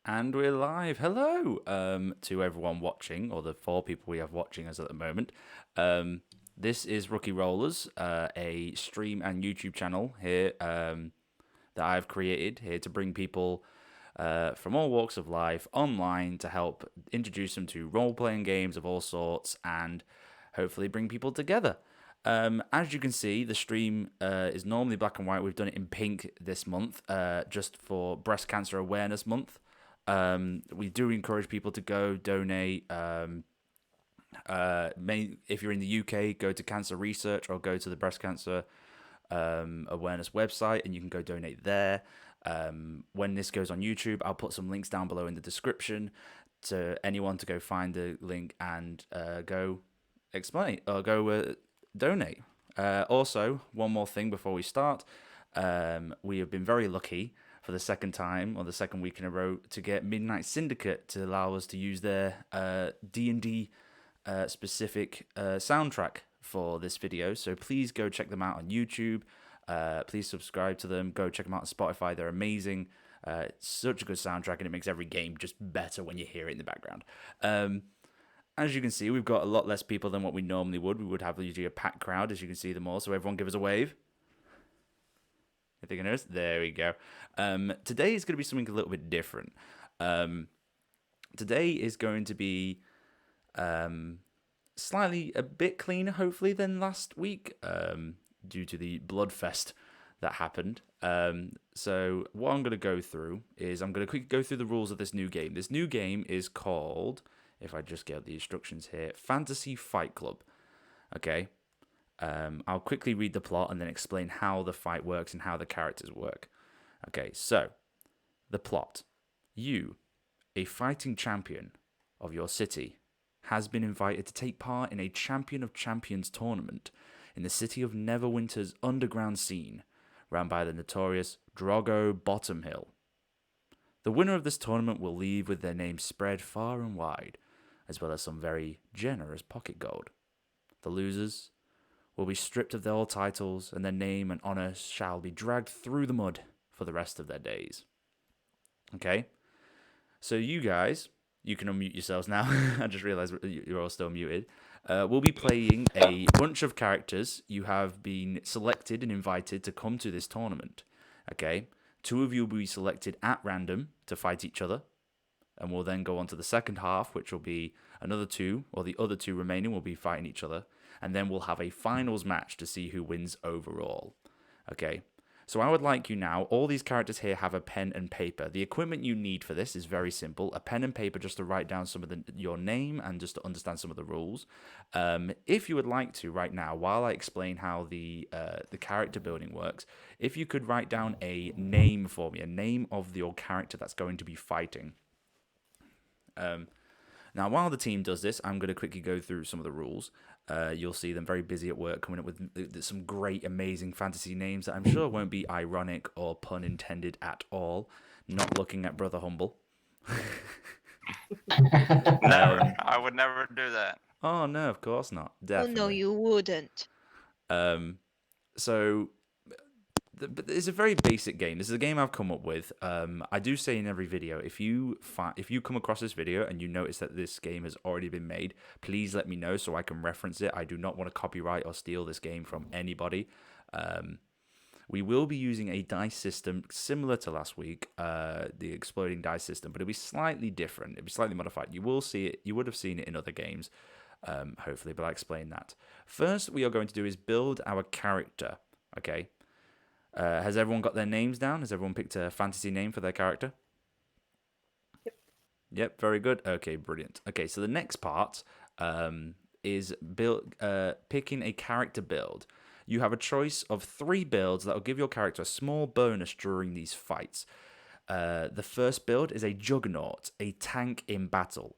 And we're live. Hello to everyone watching, or the four people we have watching us at the moment. This is Rookie Rollers, a stream and YouTube channel here that I've created here to bring people from all walks of life online to help introduce them to role playing games of all sorts and hopefully bring people together. As you can see, the stream is normally black and white. We've done it in pink this month, just for Breast Cancer Awareness Month. We do encourage people to go donate. If you're in the UK, go to Cancer Research or go to the Breast Cancer Awareness website, and you can go donate there. When this goes on YouTube, I'll put some links down below in the description to anyone to go find the link and go explain or go donate. Also, one more thing before we start. We have been very lucky for the second time or the second week in a row to get Midnight Syndicate to allow us to use their D&D specific soundtrack for this video. So please go check them out on YouTube. Please subscribe to them. Go check them out on Spotify. They're amazing. It's such a good soundtrack, and it makes every game just better when you hear it in the background. As you can see, we've got a lot less people than what we normally would. We would have usually a packed crowd, as you can see them all. So everyone give us a wave. I think I noticed. There we go. Today is going to be something a little bit different. Today is going to be slightly a bit cleaner, hopefully, than last week, due to the bloodfest that happened. So what I'm going to go through is I'm going to quickly go through the rules of this new game. This new game is called, if I just get the instructions here, Fantasy Fight Club. Okay. I'll quickly read the plot and then explain how the fight works and how the characters work. Okay, so the plot. You, a fighting champion of your city, has been invited to take part in a Champion of Champions tournament in the city of Neverwinter's underground scene, run by the notorious Drogo Bottomhill. The winner of this tournament will leave with their name spread far and wide, as well as some very generous pocket gold. The losers will be stripped of all titles, and their name and honor shall be dragged through the mud for the rest of their days. Okay? So you guys, you can unmute yourselves now. I just realized you're all still muted. We'll be playing a bunch of characters. You have been selected and invited to come to this tournament. Okay? 2 of you will be selected at random to fight each other. And we'll then go on to the second half, which will be another 2, or the other 2 remaining will be fighting each other. And then we'll have a finals match to see who wins overall. Okay? So I would like you now, all these characters here have a pen and paper. The equipment you need for this is very simple. A pen and paper just to write down some of your name and just to understand some of the rules. If you would like to right now, while I explain how the character building works, if you could write down a name for me, a name of your character that's going to be fighting. Now, while the team does this, I'm going to quickly go through some of the rules. You'll see them very busy at work, coming up with some great, amazing fantasy names that I'm sure won't be ironic or pun intended at all. Not looking at Brother Humble. Never. I would never do that. Oh, no, of course not. Oh Definitely. no, you wouldn't. So it's a very basic game. This is a game I've come up with. I do say in every video, if you come across this video and you notice that this game has already been made, please let me know so I can reference it. I do not want to copyright or steal this game from anybody. We will be using a dice system similar to last week, the exploding dice system, but it'll be slightly different. It'll be slightly modified. You will see it. You would have seen it in other games, hopefully, but I'll explain that. First, what we are going to do is build our character. Okay. Has everyone got their names down? Has everyone picked a fantasy name for their character? Yep, very good. Okay, brilliant. Okay, so the next part is picking a character build. You have a choice of 3 builds that will give your character a small bonus during these fights. The first build is a Juggernaut, a tank in battle.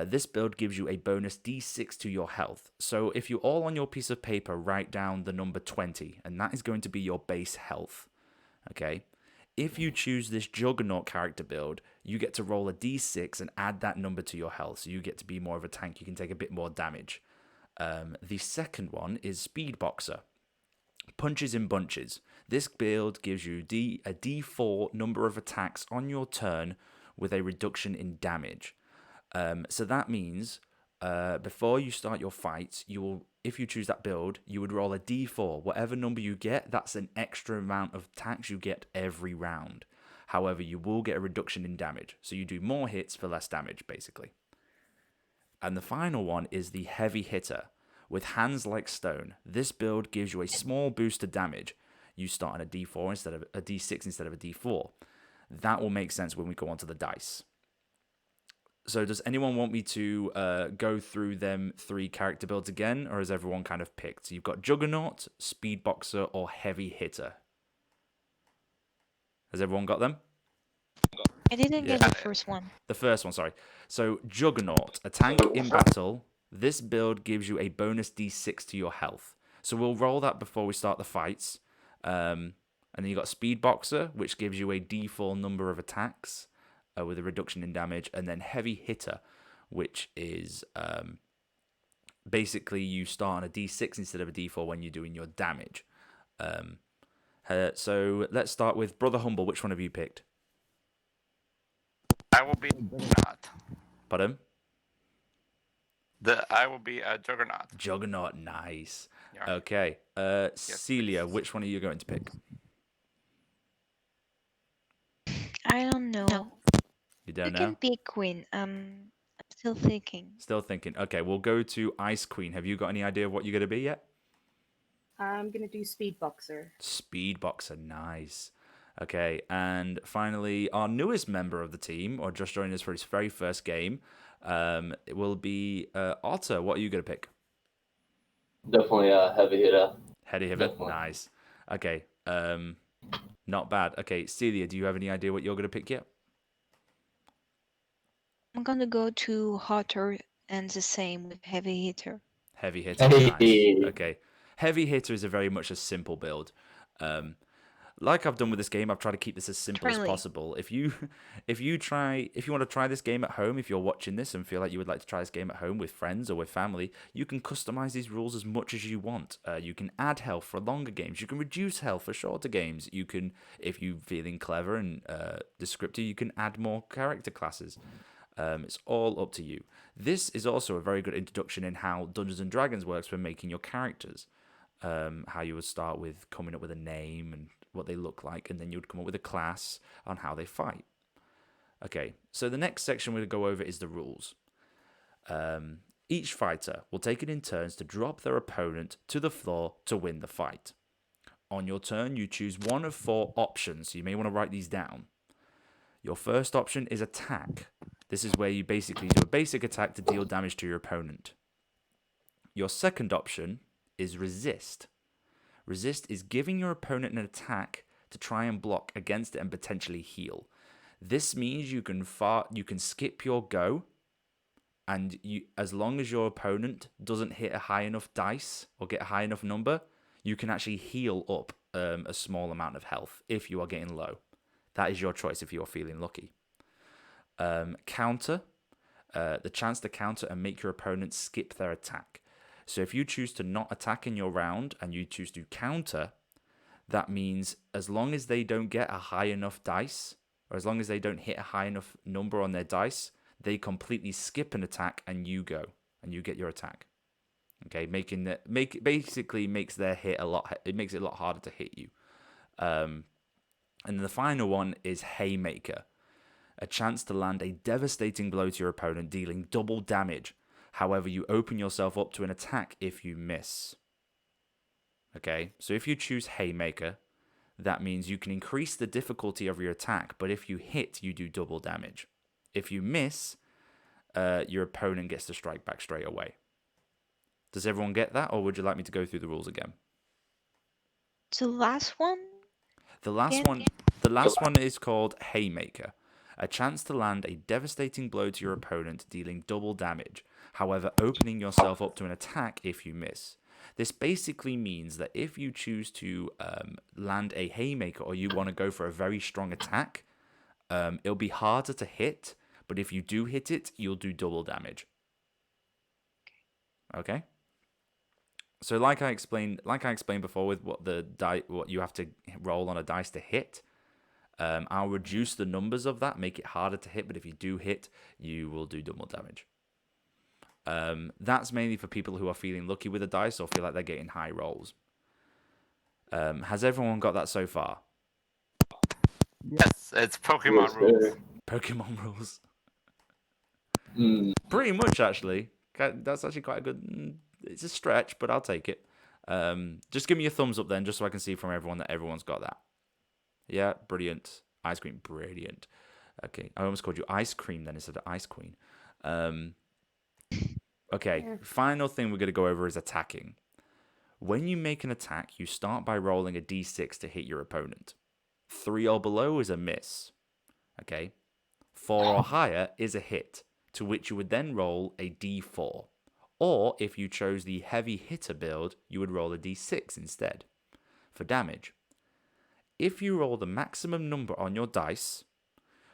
This build gives you a bonus d6 to your health. So if you all on your piece of paper write down the number 20, and that is going to be your base health. Okay? If you choose this Juggernaut character build, you get to roll a d6 and add that number to your health. So you get to be more of a tank. You can take a bit more damage. The second one is Speed Boxer. Punches in bunches. This build gives you a d4 number of attacks on your turn with a reduction in damage. So that means before you start your fights, you will, if you choose that build, you would roll a d4. Whatever number you get, that's an extra amount of attacks you get every round. However, you will get a reduction in damage. So you do more hits for less damage, basically. And the final one is the heavy hitter. With hands like stone, this build gives you a small boost to damage. You start on a d4 instead of a d6 instead of a d4. That will make sense when we go onto the dice. So does anyone want me to go through them 3 character builds again, or has everyone kind of picked? So you've got Juggernaut, Speedboxer, or Heavy Hitter. Has everyone got them? I didn't get the first one. The first one, sorry. So Juggernaut, a tank in battle. This build gives you a bonus d6 to your health. So we'll roll that before we start the fights. And then you got Speedboxer, which gives you a d4 number of attacks with a reduction in damage. And then Heavy Hitter, which is basically you start on a d6 instead of a d4 when you're doing your damage. So let's start with Brother Humble. Which one have you picked? I will be a Juggernaut. Pardon? I will be a Juggernaut. Juggernaut, nice. Yeah. Okay. Celia, which one are you going to pick? I don't know. You don't You know? can pick Queen. I'm still thinking. Still thinking. Okay, we'll go to Ice Queen. Have you got any idea of what you're going to be yet? I'm going to do Speedboxer. Speedboxer, nice. Okay, and finally, our newest member of the team, or just joining us for his very first game, it will be Otter. What are you going to pick? Definitely a heavy hitter. Heavy hitter, Definitely. nice. Okay, not bad. Okay, Celia, do you have any idea what you're going to pick yet? I'm gonna go to Hotter and the same with Heavy Hitter. Heavy hitter, nice. Hey. Okay, heavy hitter is a very much a simple build. Like I've done with this game, I've tried to keep this as simple as Friendly. possible. If you want to try this game at home, if you're watching this and feel like you would like to try this game at home with friends or with family, you can customize these rules as much as you want. You can add health for longer games. You can reduce health for shorter games. You can, if you're feeling clever and descriptive, you can add more character classes. It's all up to you. This is also a very good introduction in how Dungeons and Dragons works for making your characters. How you would start with coming up with a name and what they look like, and then you'd come up with a class on how they fight. Okay, so the next section we're going to go over is the rules. Each fighter will take it in turns to drop their opponent to the floor to win the fight. On your turn, you choose one of 4 options, so you may want to write these down. Your first option is attack. This is where you basically do a basic attack to deal damage to your opponent. Your second option is resist. Resist is giving your opponent an attack to try and block against it and potentially heal. This means you can skip your go, and as long as your opponent doesn't hit a high enough dice or get a high enough number, you can actually heal up a small amount of health if you are getting low. That is your choice if you are feeling lucky. Counter, the chance to counter and make your opponent skip their attack. So if you choose to not attack in your round and you choose to counter, that means as long as they don't get a high enough dice, or as long as they don't hit a high enough number on their dice, they completely skip an attack and you go and you get your attack. Okay, basically makes their hit it makes it a lot harder to hit you. And the final one is Haymaker, a chance to land a devastating blow to your opponent, dealing double damage. However, you open yourself up to an attack if you miss. Okay, so if you choose Haymaker, that means you can increase the difficulty of your attack, but if you hit, you do double damage. If you miss, your opponent gets to strike back straight away. Does everyone get that, or would you like me to go through the rules again? The last one? The last one is called Haymaker, a chance to land a devastating blow to your opponent, dealing double damage. However, opening yourself up to an attack if you miss. This basically means that if you choose to land a Haymaker or you want to go for a very strong attack, it'll be harder to hit, but if you do hit it, you'll do double damage. Okay? So like I explained before with what you have to roll on a dice to hit, I'll reduce the numbers of that, make it harder to hit, but if you do hit, you will do double damage. That's mainly for people who are feeling lucky with the dice or feel like they're getting high rolls. Has everyone got that so far? Yes, it's Pokemon Yes, rules. sir. Pokemon rules. Mm, Pretty much, actually. That's actually quite a good... It's a stretch, but I'll take it. Just give me a thumbs up then, just so I can see from everyone that everyone's got that. Yeah, brilliant. Ice cream, brilliant. Okay, I almost called you Ice Cream then instead of Ice Queen. Okay, Yeah. final thing we're going to go over is attacking. When you make an attack, you start by rolling a d6 to hit your opponent. 3 or below is a miss. Okay? 4 or higher is a hit, to which you would then roll a d4. Or, if you chose the heavy hitter build, you would roll a d6 instead for damage. If you roll the maximum number on your dice,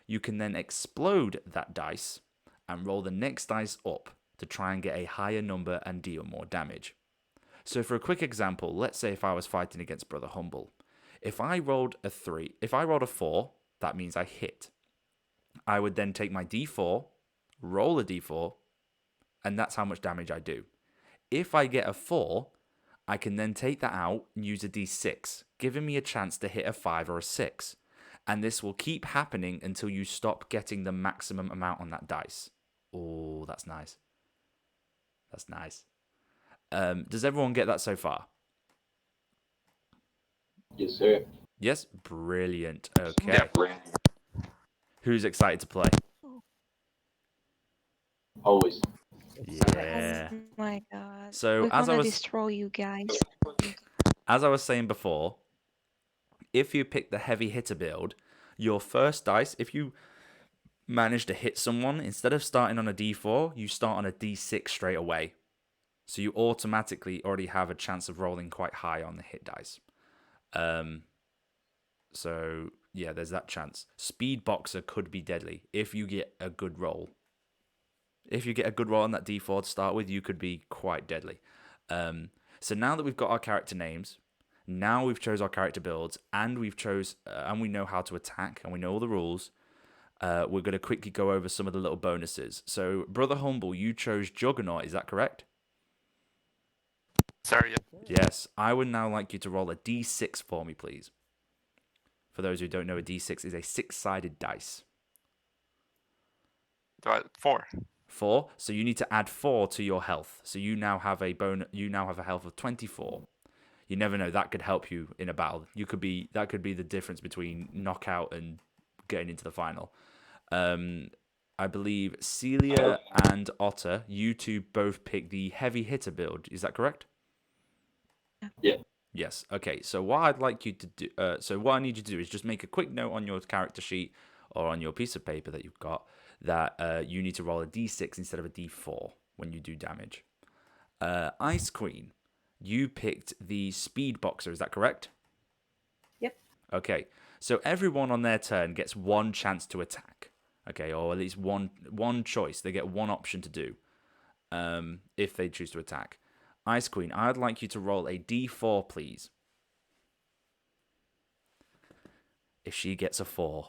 you can then explode that dice and roll the next dice up to try and get a higher number and deal more damage. So for a quick example, let's say if I was fighting against Brother Humble. If I rolled a 4, that means I hit. I would then take my d4, roll a d4, and that's how much damage I do. If I get a 4, I can then take that out and use a d6, giving me a chance to hit a 5 or a 6. And this will keep happening until you stop getting the maximum amount on that dice. Oh, that's nice. That's nice. Does everyone get that so far? yes, sir. Yes? Brilliant. Okay. Yeah. Who's excited to play? Always. Yeah. Oh my god. So, We're as I gonna was destroy you guys. saying before, if you pick the heavy hitter build, your first dice, if you manage to hit someone, instead of starting on a d4, you start on a d6 straight away. So you automatically already have a chance of rolling quite high on the hit dice. So yeah, there's that chance. Speed Boxer could be deadly if you get a good roll. If you get a good roll on that d4 to start with, you could be quite deadly. So now that we've got our character names, now we've chose our character builds, and and we know how to attack, and we know all the rules. We're going to quickly go over some of the little bonuses. So, Brother Humble, you chose Juggernaut, is that correct? Sorry, Yes. I would now like you to roll a d6 for me, please. For those who don't know, a d6 is a 6-sided dice. 4. 4. So you need to add 4 to your health. So you now have a health of 24. You never know, that could help you in a battle. That could be the difference between knockout and getting into the final. I believe Celia and Otter, you two both picked the heavy hitter build. Is that correct? Yeah. Yes. Okay. So what I'd like you to do, what I need you to do is just make a quick note on your character sheet or on your piece of paper that you've got that you need to roll a d6 instead of a d4 when you do damage. Ice Queen, you picked the Speed Boxer. Is that correct? Yep. Okay. So everyone on their turn gets one chance to attack. Okay, or at least one choice. They get one option to do if they choose to attack. Ice Queen, I'd like you to roll a d4, please. If she gets a 4,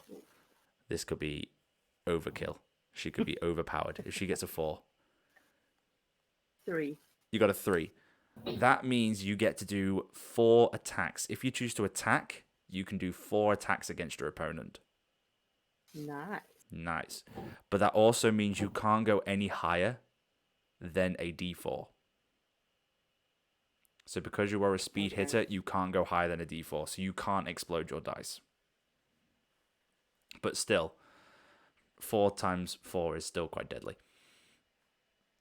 this could be overkill. She could be overpowered. If she gets a 4. 3. You got a 3. That means you get to do 4 attacks. If you choose to attack, you can do 4 attacks against your opponent. Nice. Nice. But that also means you can't go any higher than a d4. So because you are a speed hitter, you can't go higher than a d4. So you can't explode your dice. But still, 4 times 4 is still quite deadly.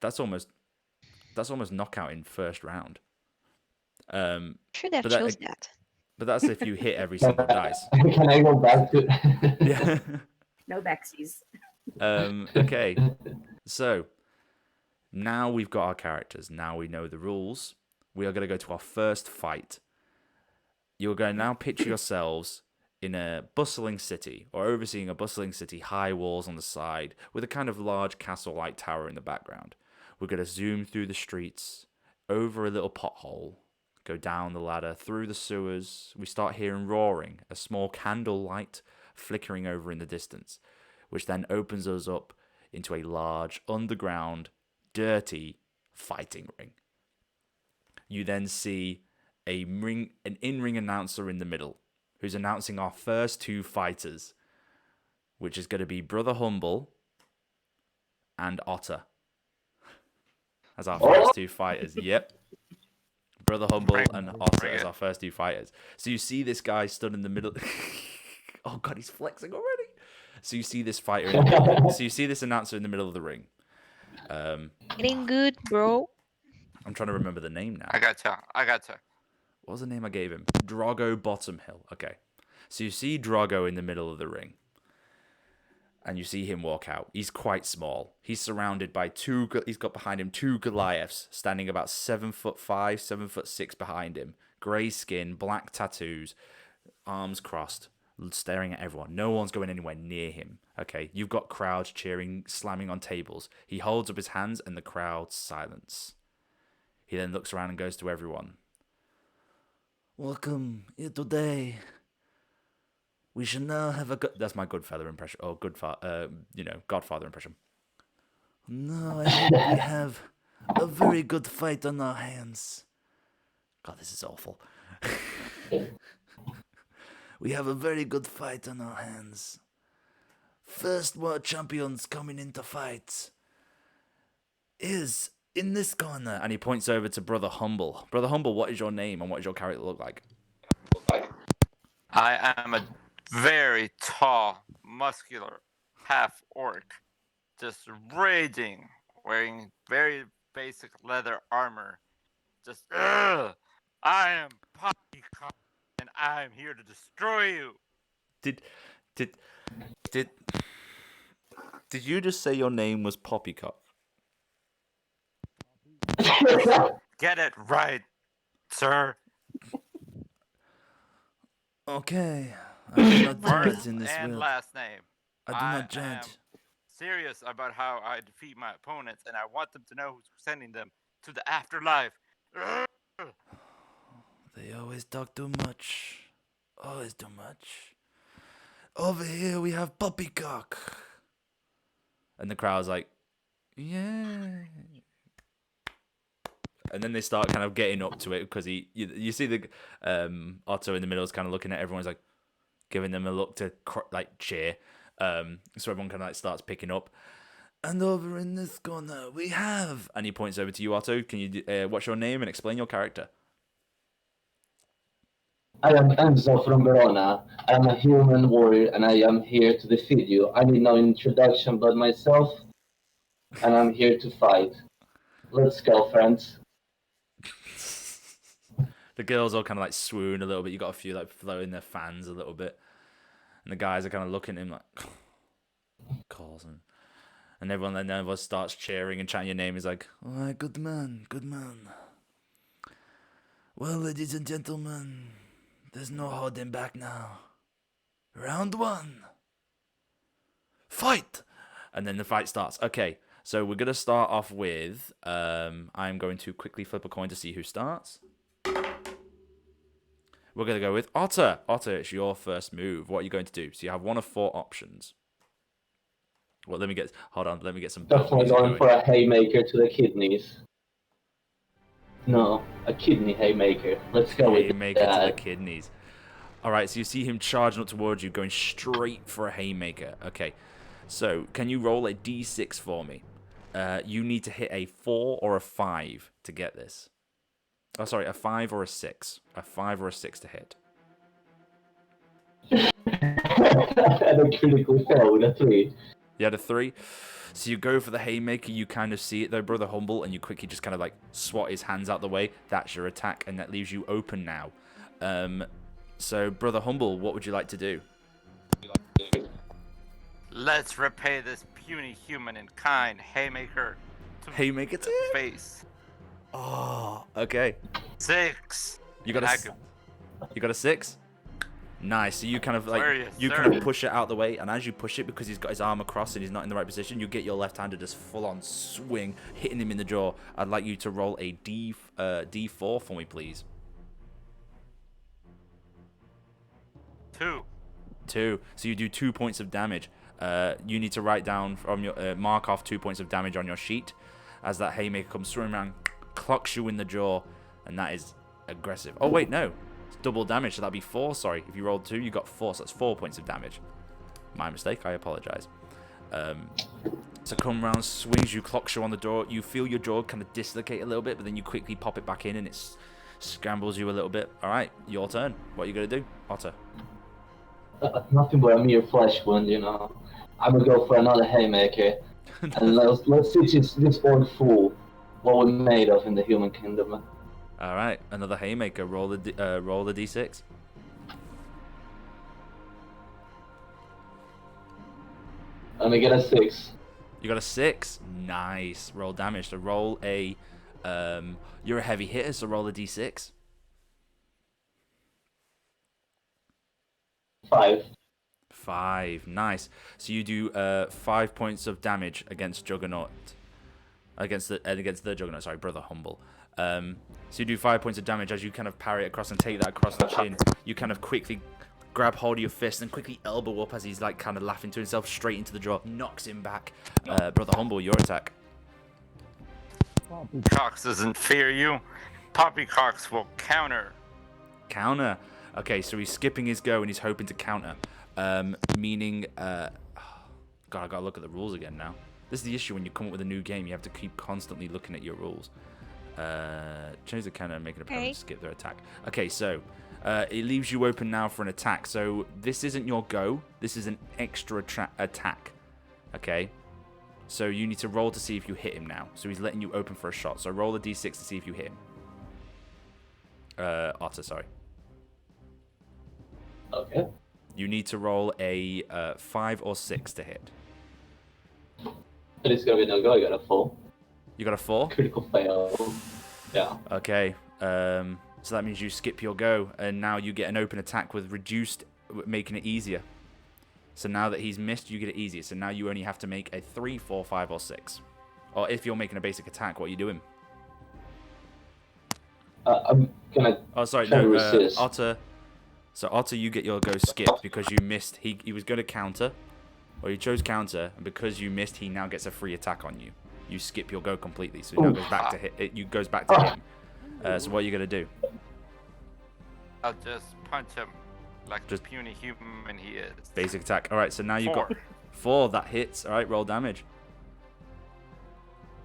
That's almost knockout in first round. Should have But that- chose that. But that's if you hit every single dice. Can I go back to? Yeah. No backsies. Okay. So now we've got our characters. Now we know the rules. We are going to go to our first fight. You're going to now picture yourselves in a bustling city, or overseeing a bustling city, high walls on the side, with a kind of large castle-like tower in the background. We're going to zoom through the streets, over a little pothole, go down the ladder, through the sewers. We start hearing roaring. A small candle light flickering over in the distance, which then opens us up into a large, underground, dirty fighting ring. You then see an in-ring announcer in the middle, who's announcing our first 2 fighters, which is going to be Brother Humble and Otter as our first 2 fighters. Yep. Brother Humble and Otter as our first 2 fighters. So you see this guy stood in the middle. Oh god, he's flexing already. So you see this fighter. So you see this announcer in the middle of the ring. Getting good, bro. I'm trying to remember the name now. I gotcha. What was the name I gave him? Drago Bottom Hill. Okay. So you see Drago in the middle of the ring. And you see him walk out. He's quite small. He's surrounded by he's got behind him 2 Goliaths standing about 7'5", 7'6" behind him. Grey skin, black tattoos, arms crossed, staring at everyone. No one's going anywhere near him. Okay, you've got crowds cheering, slamming on tables. He holds up his hands and the crowd silence. He then looks around and goes to everyone. Welcome here today. We shall now have a that's my Godfather impression, or Godfather impression. No, I think we have a very good fight on our hands. God, this is awful. We have a very good fight on our hands. First world champions coming into fight is in this corner. And he points over to Brother Humble. Brother Humble, what is your name and what does your character look like? I am a very tall, muscular half-orc, just raging, wearing very basic leather armor. Just, I am Poppycock, and I am here to destroy you. Did you just say your name was Poppycock? Get it right, sir. Okay. I do not First judge in this and world. last name. I do not judge. am serious about how I defeat my opponents, and I want them to know who's sending them to the afterlife. They always talk too much. Always too much. Over here we have Poppycock. And the crowd's like, yeah. And then they start kind of getting up to it because you see the Otto in the middle is kind of looking at everyone. He's like giving them a look to cheer. So everyone kind of like starts picking up. And over in this corner we have, and he points over to you, Otto. Can you what's your name and explain your character? I am Enzo from Verona. I am a human warrior and I am here to defeat you. I need no introduction but myself, and I'm here to fight. Let's go, friends. The girls all kind of like swoon a little bit. You got a few like blowing their fans a little bit, and the guys are kind of looking at him like, calls and everyone starts cheering and chanting your name. He's like, all right, good man, good man. Well, ladies and gentlemen, there's no holding back now. Round 1. Fight! And then the fight starts. Okay, so we're going to start off with, I'm going to quickly flip a coin to see who starts. We're going to go with Otter. Otter, it's your first move. What are you going to do? So you have 1 of 4 options. Well, let me get some... Definitely going for a haymaker to the kidneys. No, a kidney haymaker. Let's go with haymaker to the that. kidneys. All right, so you see him charging up towards you, going straight for a haymaker. Okay, so can you roll a d6 for me? You need to hit a 4 or a 5 to get this. Oh, sorry, a 5 or a 6. A 5 or a 6 to hit. And a critical fail with a 3. You had a 3. So you go for the haymaker. You kind of see it though, Brother Humble, and you quickly just kind of like swat his hands out the way. That's your attack, and that leaves you open now. So Brother Humble, what would you like to do? Let's repay this puny human in kind. Haymaker to Haymaker the to him? face. Oh, okay. 6. You got a 6? Nice. So you kind of like Where are you, you sir? kind of push it out the way, and as you push it, because he's got his arm across and he's not in the right position, you get your left hand to just full on swing, hitting him in the jaw. I'd like you to roll a D4 for me, please. 2. 2. So you do 2 points of damage. You need to write down from your mark off 2 points of damage on your sheet as that haymaker comes swimming around, clocks you in the jaw, and that is aggressive. Oh wait, no, it's double damage, so that'd be 4. Sorry, if you rolled 2, you got 4, so that's 4 points of damage. My mistake. I apologize. So come round, swings you, clocks you on the door. You feel your jaw kind of dislocate a little bit, but then you quickly pop it back in, and it scrambles you a little bit. All right, your turn. What are you gonna do, Otter? Nothing but a mere flesh wound, you know. I'm gonna go for another haymaker, and let's see this old fool what we're made of in the human kingdom. All right, another haymaker. Roll the d6. And I get a 6. You got a 6. Nice. Roll damage. So roll a. You're a heavy hitter, so roll a d6. 5. 5. Nice. So you do 5 points of damage against Juggernaut. Against the Juggernaut. Sorry, Brother Humble. So you do 5 points of damage as you kind of parry it across and take that across the chin. You kind of quickly grab hold of your fist and quickly elbow up as he's like kind of laughing to himself straight into the jaw. Knocks him back. Brother Humble, your attack. Poppycox doesn't fear you. Poppycox will counter. Counter. Okay, so he's skipping his go and he's hoping to counter. Meaning, God, I gotta look at the rules again now. This is the issue when you come up with a new game. You have to keep constantly looking at your rules. Change the counter and make an opponent skip their attack. Okay, so it leaves you open now for an attack. So this isn't your go. This is an extra attack. Okay. So you need to roll to see if you hit him now. So he's letting you open for a shot. So roll a d6 to see if you hit him. Otter, sorry. Okay. You need to roll a 5 or 6 to hit. But it's gonna be no go. I got a 4. You got a 4? Critical fail. Yeah. Okay. So that means you skip your go, and now you get an open attack with reduced, making it easier. So now that he's missed, you get it easier. So now you only have to make a 3, 4, 5, or 6. Or if you're making a basic attack, what are you doing? I'm gonna. Oh, sorry, try to no, resist. Otter. So Otter, you get your go skipped because you missed. He was going to counter, or he chose counter, and because you missed, he now gets a free attack on you. You skip your go completely, so he now goes back to hit. It goes back to him. So what are you gonna do? I'll just punch him like Just- the puny human he is. Basic attack. All right, so now you've got 4. 4 that hits. All right, roll damage.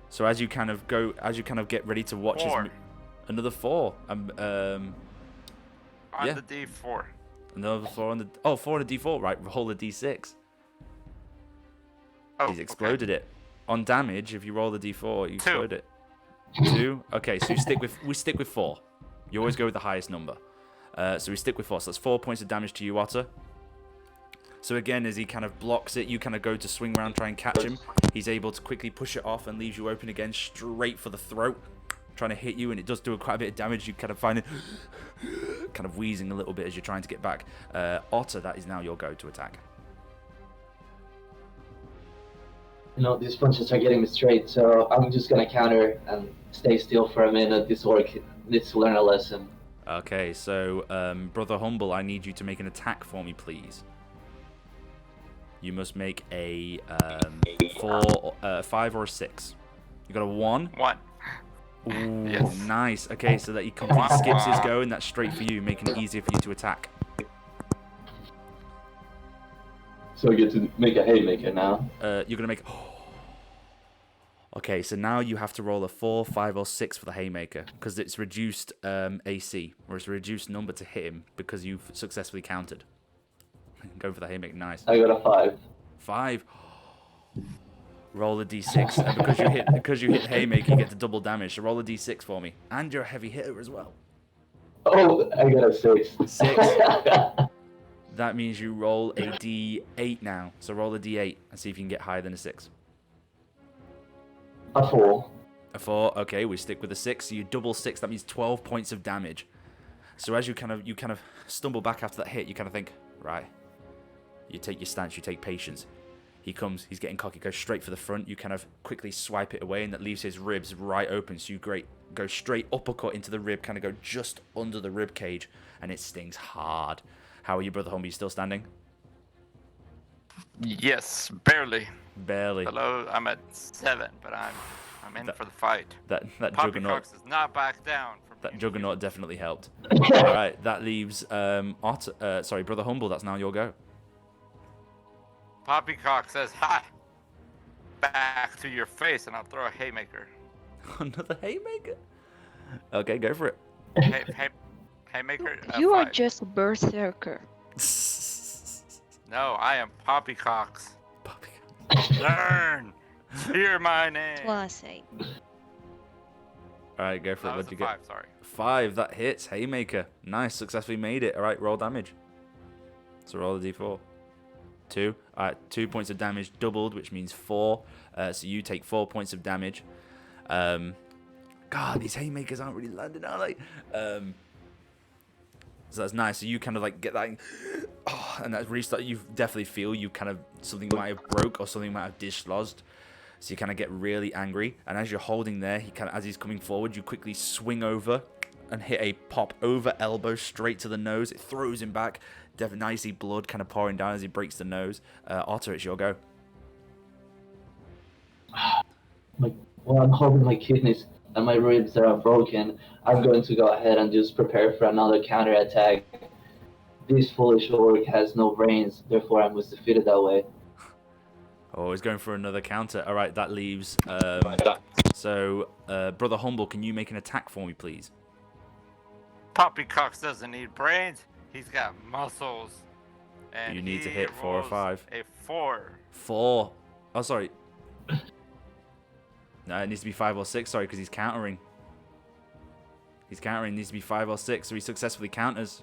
So as you kind of get ready to watch 4. another 4. On Yeah. the D4. Another 4 on the 4 on a d4. Right, roll a d6. Oh, He's exploded it. On damage, if you roll the d4, you 2. explode it. 2. Okay, so we stick with 4. You always go with the highest number. So we stick with 4. So that's 4 points of damage to you, Otter. So again, as he kind of blocks it, you kind of go to swing around, try and catch him. He's able to quickly push it off and leaves you open again, straight for the throat, trying to hit you, and it does do quite a bit of damage. You kind of find it kind of wheezing a little bit as you're trying to get back. Otter, that is now your go to attack. You know, these punches are getting me straight, so I'm just gonna counter and stay still for a minute. This orc needs to learn a lesson. Okay, so Brother Humble, I need you to make an attack for me, please. You must make a 5 or a 6. You got a 1? 1. Ooh, Yes. nice. Okay, so that he completely skips his go, and that's straight for you, making it easier for you to attack. So I get to make a haymaker now. You're gonna make. Okay, so now you have to roll a 4, 5, or 6 for the haymaker because it's reduced AC, or it's a reduced number to hit him because you've successfully countered. Go for the haymaker. Nice. I got a 5. 5. Roll a d6, and because you hit haymaker, you get the double damage. So roll a d6 for me, and you're a heavy hitter as well. Oh, I got a 6. 6. That means you roll a d8 now. So roll a d8 and see if you can get higher than a 6. A 4. A 4. Okay, we stick with a 6. So you double 6. That means 12 points of damage. So as you kind of stumble back after that hit, you kind of think, right. You take your stance. You take patience. He comes. He's getting cocky. Goes straight for the front. You kind of quickly swipe it away, and that leaves his ribs right open. So you go straight uppercut into the rib, kind of go just under the rib cage, and it stings hard. How are you, Brother Humble? You still standing? Yes, barely. Barely. Below, I'm at 7, but I'm in for the fight. That juggernaut. Poppycox does not back down from That being juggernaut cute. definitely helped. All right, that leaves Brother Humble. That's now your go. Poppycock says, "Ha! Back to your face, and I'll throw a haymaker." Another haymaker. Okay, go for it. Haymaker. You are 5. just a berserker. No, I am Poppycox. Learn. Hear my name. That's what I say. All right, go for That it. was What'd a you get? 5. Sorry. 5. That hits. Haymaker. Nice. Successfully made it. All right, roll damage. So roll a d4. 2. All right, 2 points of damage doubled, which means 4. So you take 4 points of damage. God, these haymakers aren't really landing, are they? So that's nice. So you kind of like get that, and that restart. You definitely feel you kind of something might have broke or something might have dislodged. So you kind of get really angry, and as you're holding there, he kind of, as he's coming forward, you quickly swing over and hit a pop over elbow straight to the nose. It throws him back. Now you see blood kind of pouring down as he breaks the nose. Otter, it's your go. Well, I'm holding my kidneys and my ribs are broken. I'm going to go ahead and just prepare for another counterattack. This foolish orc has no brains, therefore I was defeated that way. Oh, he's going for another counter. All right, that leaves. Brother Humble, can you make an attack for me, please? Poppycox doesn't need brains. He's got muscles. And You need to he hit 4 or rolls 5. A 4. 4. Oh, sorry. No, it needs to be 5 or 6. Sorry, because he's countering. He's countering. It needs to be 5 or 6, so he successfully counters.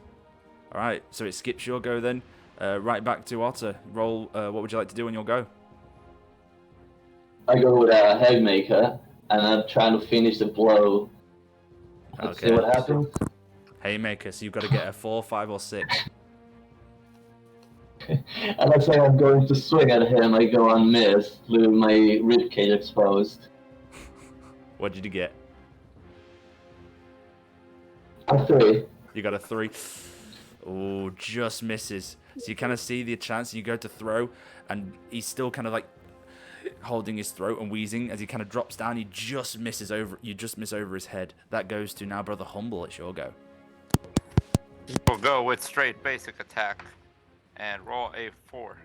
All right, so it skips your go then. Right back to Otter. Roll. What would you like to do on your go? I go with a haymaker and I'm trying to finish the blow. Let's see what happens. Haymaker. So you've got to get a 4, 5, or 6. And let's say I'm going to swing at him, I go on miss, leaving my ribcage exposed. What did you get? A 3. You got a 3. Oh, just misses. So you kind of see the chance, and you go to throw, and he's still kind of like holding his throat and wheezing as he kind of drops down. He just misses over. You just miss over his head. That goes to now Brother Humble. It's your go. We'll go with straight basic attack and roll a 4.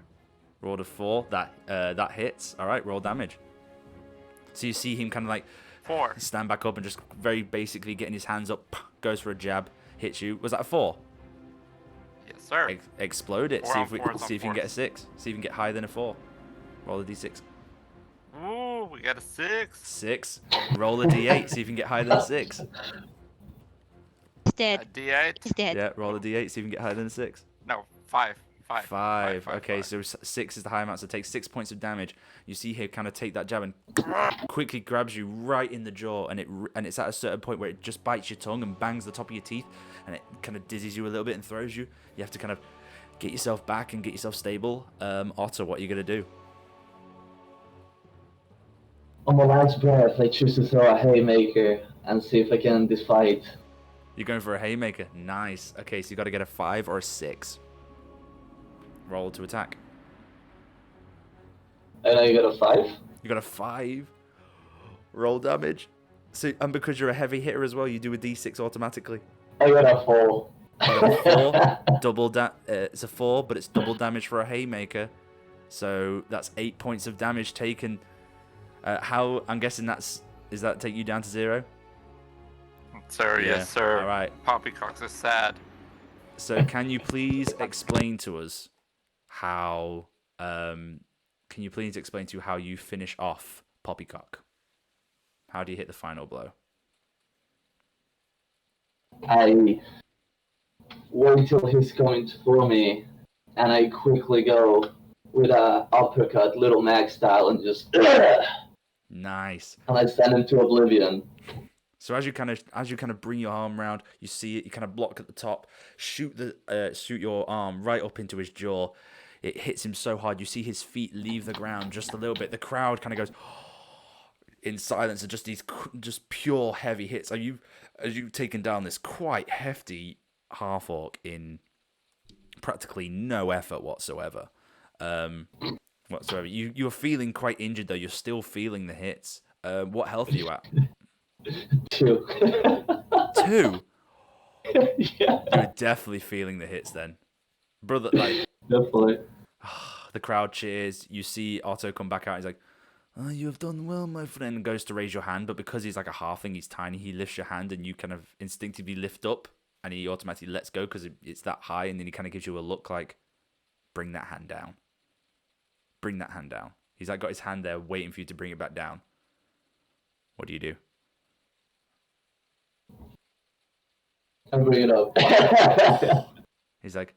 Rolled a 4. That hits. All right, roll damage. So you see him kind of like 4. stand back up and just very basically getting his hands up, goes for a jab, hits you. Was that a 4? Yes, sir. Explode it. 4 See on if we 4s on see if you can get a 4s. 6. See if you can get higher than a 4. Roll a d6. Ooh, we got a 6. 6. Roll a d8. See if you can get higher than a 6. He's A dead. D8. He's dead. Yeah, roll a d8. See if you can get higher than a 6. No, 5. 5. 5. Okay, so 6 is the high amount, so take 6 points of damage. You see him kind of take that jab and quickly grabs you right in the jaw, and it's at a certain point where it just bites your tongue and bangs the top of your teeth, and it kind of dizzies you a little bit and throws you. You have to kind of get yourself back and get yourself stable. Otter, what are you going to do? On my last breath, I choose to throw a haymaker and see if I can end this fight. You're going for a haymaker. Nice. Okay, so you got to get a 5 or a 6. Roll to attack. And I got a 5. You got a 5. Roll damage. So, and because you're a heavy hitter as well, you do a d6 automatically. I got a 4. You got a 4. It's a 4, but it's double damage for a haymaker. So that's 8 points of damage taken. I'm guessing does that take you down to 0? Sir, Yeah. yes, sir. All right. Poppycox is sad. So can you please explain to us how you finish off Poppycock? How do you hit the final blow? I wait till he's going to throw me, and I quickly go with a uppercut, Little Mac style, and just Nice. and I send him to oblivion. So as you kind of bring your arm around, you see it. You kind of block at the top, shoot your arm right up into his jaw. It hits him so hard. You see his feet leave the ground just a little bit. The crowd kind of goes in silence, and just these pure heavy hits. As you've taken down this quite hefty half orc in practically no effort whatsoever. whatsoever. You're feeling quite injured though. You're still feeling the hits. What health are you at? 2. 2. Yeah, You're definitely feeling the hits then, brother. Like definitely. the crowd cheers. You see Otto come back out. He's like, "Oh, you have done well, my friend." And goes to raise your hand, but because he's like a halfling, he's tiny. He lifts your hand, and you kind of instinctively lift up, and he automatically lets go because it's that high. And then he kind of gives you a look like, "Bring that hand down. Bring that hand down." He's like got his hand there, waiting for you to bring it back down. What do you do? And bring it up. He's like,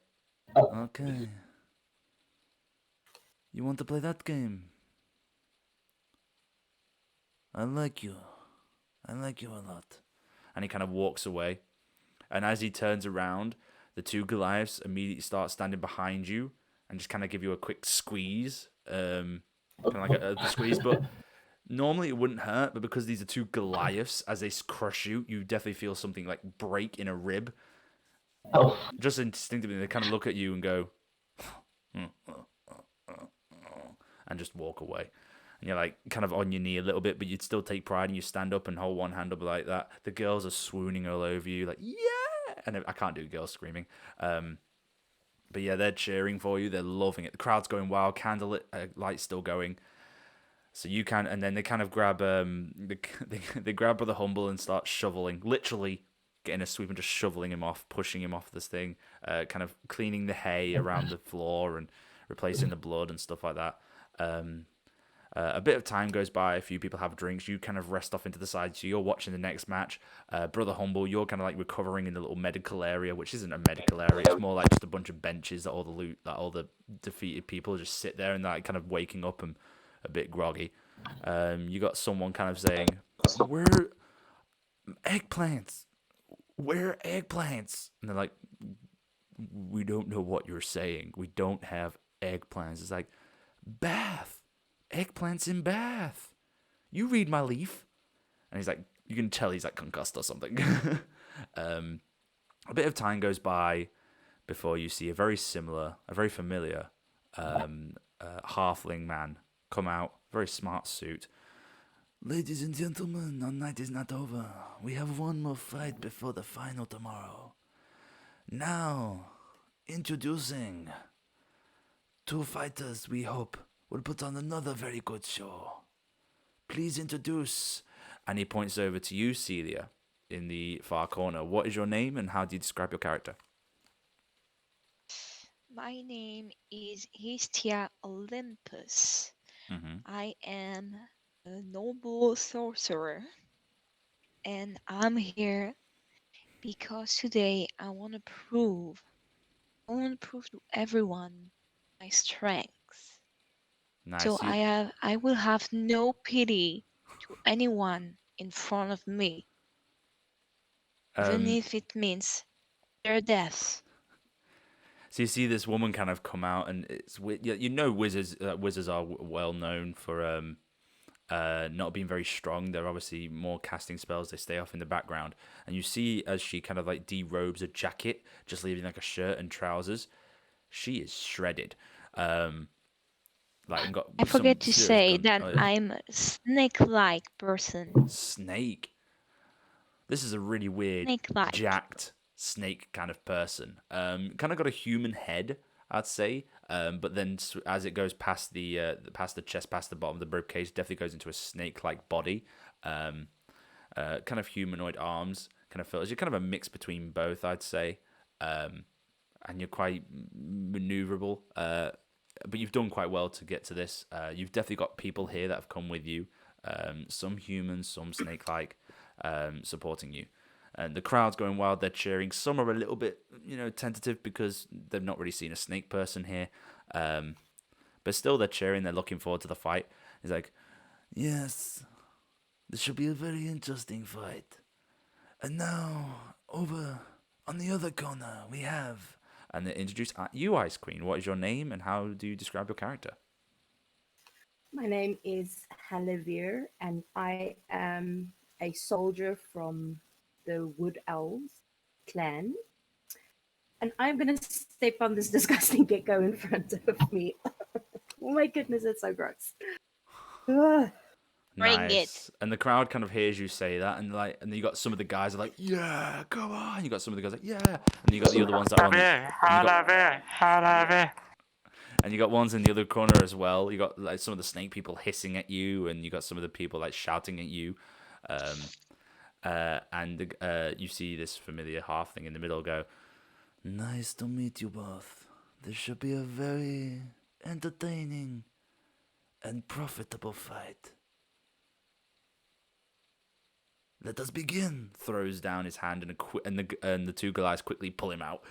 Oh, "Okay, you want to play that game? I like you. I like you a lot." And he kind of walks away. And as he turns around, the 2 Goliaths immediately start standing behind you and just kind of give you a quick squeeze. Kind of like a squeeze. But normally it wouldn't hurt. But because these are 2 Goliaths, as they crush you, you definitely feel something like break in a rib. oh. Just instinctively, they kind of look at you and go, and just walk away. And you're like kind of on your knee a little bit, but you'd still take pride and you stand up and hold one hand up like that. The girls are swooning all over you, like, yeah! And I can't do girls screaming. But yeah, they're cheering for you. They're loving it. The crowd's going wild. Candle light's still going. So you can, and then they kind of grab, they grab Brother Humble and start shoveling, literally getting a sweep and just shoveling him off, pushing him off this thing, kind of cleaning the hay around the floor and replacing the blood and stuff like that. A bit of time goes by, a few people have drinks, you kind of rest off into the side, so you're watching the next match. Brother Humble, you're kind of like recovering in the little medical area, which isn't a medical area, it's more like just a bunch of benches that all the loot, that all the defeated people just sit there and they're like kind of waking up and a bit groggy. You got someone kind of saying, "We're eggplants, we're eggplants," and they're like, "We don't know what you're saying, we don't have eggplants." It's like, "Bath. Eggplants in Bath. You read my leaf." And he's like, you can tell he's like concussed or something. A bit of time goes by before you see a very familiar halfling man come out, very smart suit. "Ladies and gentlemen, our night is not over. We have one more fight before the final tomorrow. Now, introducing 2 fighters we hope will put on another very good show. Please introduce," and he points over to you, Celia, in the far corner. What is your name and how do you describe your character? My name is Histia Olympus. Mm-hmm. I am a noble sorcerer, and I'm here because today I want to prove to everyone my strength. Nice. So I will have no pity to anyone in front of me, even if it means their death. So you see this woman kind of come out, and it's you know wizards. Wizards are well known for not being very strong. They're obviously more casting spells. They stay off in the background, and you see as she kind of like derobes a jacket, just leaving like a shirt and trousers. She is shredded. Like and got I some forget to serious say gun- that oh, yeah. I'm a snake-like person. Snake. This is a really weird, Snake-like. jacked snake kind of person. Kind of got a human head, I'd say. But then as it goes past the chest, past the bottom of the rib cage, definitely goes into a snake-like body. Kind of humanoid arms, kind of feels. You're kind of a mix between both, I'd say. And you're quite maneuverable. But you've done quite well to get to this. You've definitely got people here that have come with you. Some humans, some snake-like, supporting you. And the crowd's going wild, they're cheering. Some are a little bit, tentative because they've not really seen a snake person here. But still they're cheering, they're looking forward to the fight. He's like, "Yes, this should be a very interesting fight. And now, over on the other corner, we have..." And they introduce you, Ice Queen. What is your name and how do you describe your character? My name is Halevir, and I am a soldier from the Wood Owls clan. And I'm going to step on this disgusting gecko in front of me Oh my goodness, it's so gross. Ugh. Bring it. Nice. And the crowd kind of hears you say that, and like, and you got some of the guys are like, "Yeah, come on!" You got some of the guys like, "Yeah," and you got the other ones that are on. And you got ones in the other corner as well. You got like some of the snake people hissing at you, and you got some of the people like shouting at you. You see this familiar half thing in the middle go, "Nice to meet you both. This should be a very entertaining and profitable fight. Let us begin." Throws down his hand, and the two guys quickly pull him out.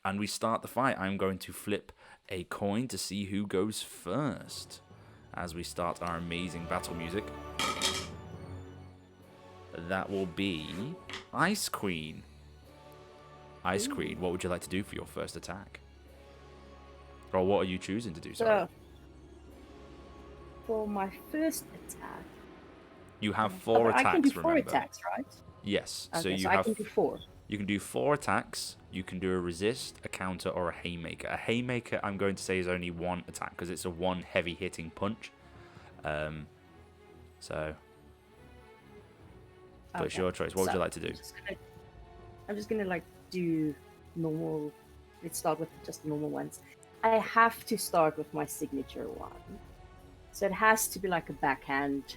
And we start the fight. I'm going to flip a coin to see who goes first as we start our amazing battle music. That will be Ice Queen. Ice Queen, what would you like to do for your first attack? Or what are you choosing to do, sorry? So, for my first attack, You have four attacks, I can do four remember? attacks, right? Yes. Okay, So you so have I can do 4. You can do 4 attacks. You can do a resist, a counter, or a haymaker. A haymaker, I'm going to say, is only 1 attack because it's a 1 heavy hitting punch. So, but it's your choice. What would you like to do? I'm just gonna like do normal. Let's start with just normal ones. I have to start with my signature one, so it has to be like a backhand.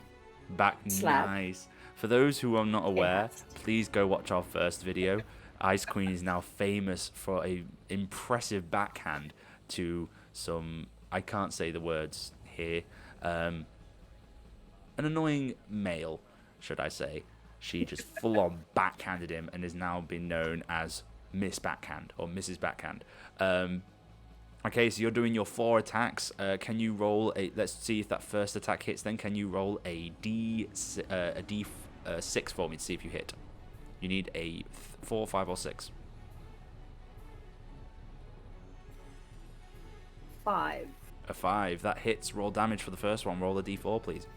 Slap. Nice. For those who are not aware, has to. please go watch our first video. Ice Queen is now famous for a impressive backhand to some, I can't say the words here, an annoying male, should I say. She just full on backhanded him and has now been known as Miss Backhand or Mrs. Backhand. Okay, so you're doing your 4 attacks. Can you roll a? Let's see if that first attack hits. Then can you roll a D6 for me to see if you hit? You need a 4, 5, or 6. 5. A 5 that hits. Roll damage for the first one. Roll a D4, please.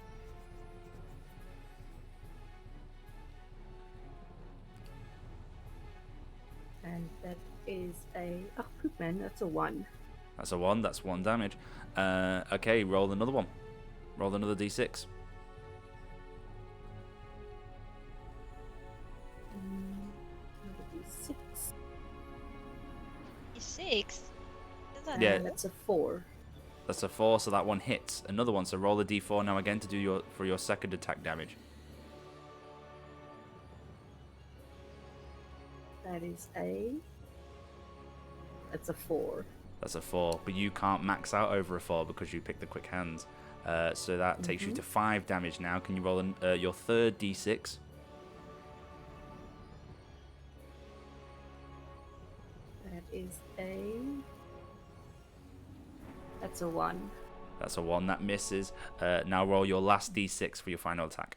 And that is a poop man. That's a 1. That's a 1. That's 1 damage. Okay, roll another one. Roll another D6. Another D6. 6. Yeah. And that's a 4. That's a 4, so that one hits. Another one, so roll a D4 now again to do your second attack damage. That is that's a 4. That's a 4, but you can't max out over a 4 because you picked the quick hands. So that takes you to 5 damage now. Can you roll your third D6? That is that's a 1. That's a 1, that misses. Now roll your last D6 for your final attack.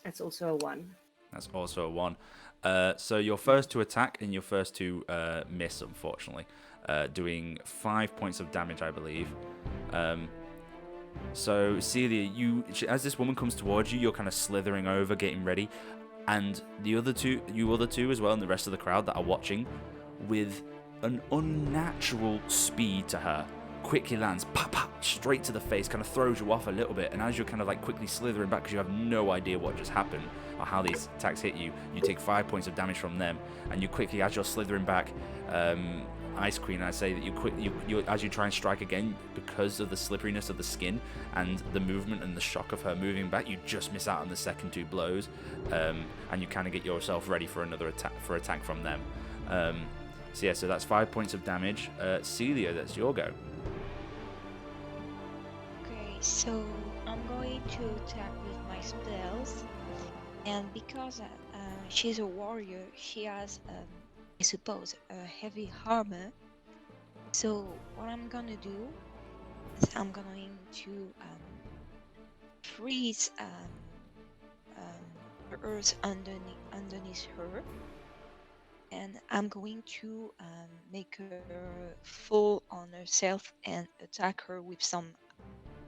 That's also a 1. That's also a 1. So your first 2 attack and your first 2 miss, unfortunately. Doing 5 points of damage, I believe. So Celia, as this woman comes towards you, you're kind of slithering over, getting ready. And you other two as well, and the rest of the crowd that are watching, with an unnatural speed to her, quickly lands, pop, pop, straight to the face, kind of throws you off a little bit. And as you're kind of like quickly slithering back because you have no idea what just happened or how these attacks hit you, you take 5 points of damage from them. And you quickly, as you're slithering back, Ice Queen, I say that you as you try and strike again, because of the slipperiness of the skin and the movement and the shock of her moving back, you just miss out on the second 2 blows, and you kind of get yourself ready for another attack from them. So that's 5 points of damage. Celia, that's your go. Okay, so I'm going to attack with my spells, and because she's a warrior, she has, I suppose, a heavy armor. So what I'm gonna do is I'm going to freeze the earth underneath her, and I'm going to make her fall on herself and attack her with some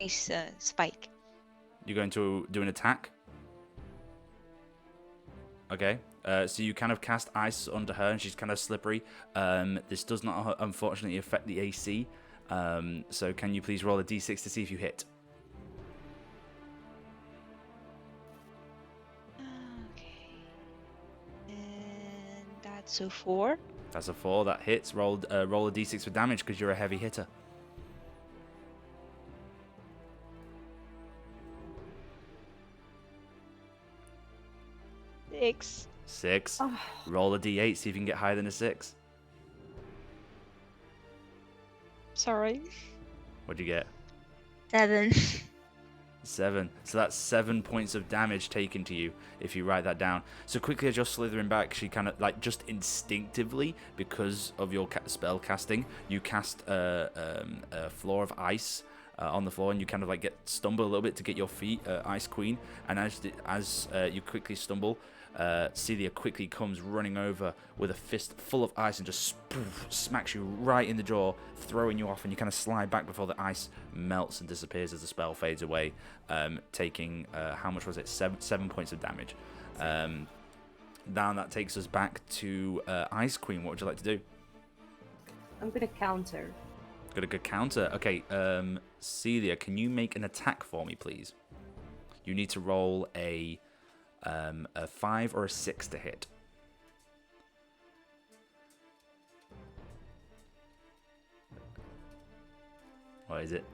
ice spike. You're going to do an attack? Okay. So you kind of cast ice under her, and she's kind of slippery. This does not, unfortunately, affect the AC. So can you please roll a d6 to see if you hit? Okay. And that's a 4. That's a 4. That hits. Roll a d6 for damage because you're a heavy hitter. 6. 6. Oh, Roll a d8. See if you can get higher than a 6. Sorry. What'd you get? 7. 7. So that's 7 points of damage taken to you if you write that down. So quickly as you're slithering back, she kind of like just instinctively, because of your spell casting, you cast a floor of ice on the floor, and you kind of like stumble a little bit to get your feet, Ice Queen. And as you quickly stumble, Celia quickly comes running over with a fist full of ice and just smacks you right in the jaw, throwing you off, and you kind of slide back before the ice melts and disappears as the spell fades away, taking, how much was it? 7 points of damage. Now that takes us back to Ice Queen. What would you like to do? I'm gonna counter. Got a good counter. Okay, Celia, can you make an attack for me, please? You need to roll a 5 or a 6 to hit. What is it?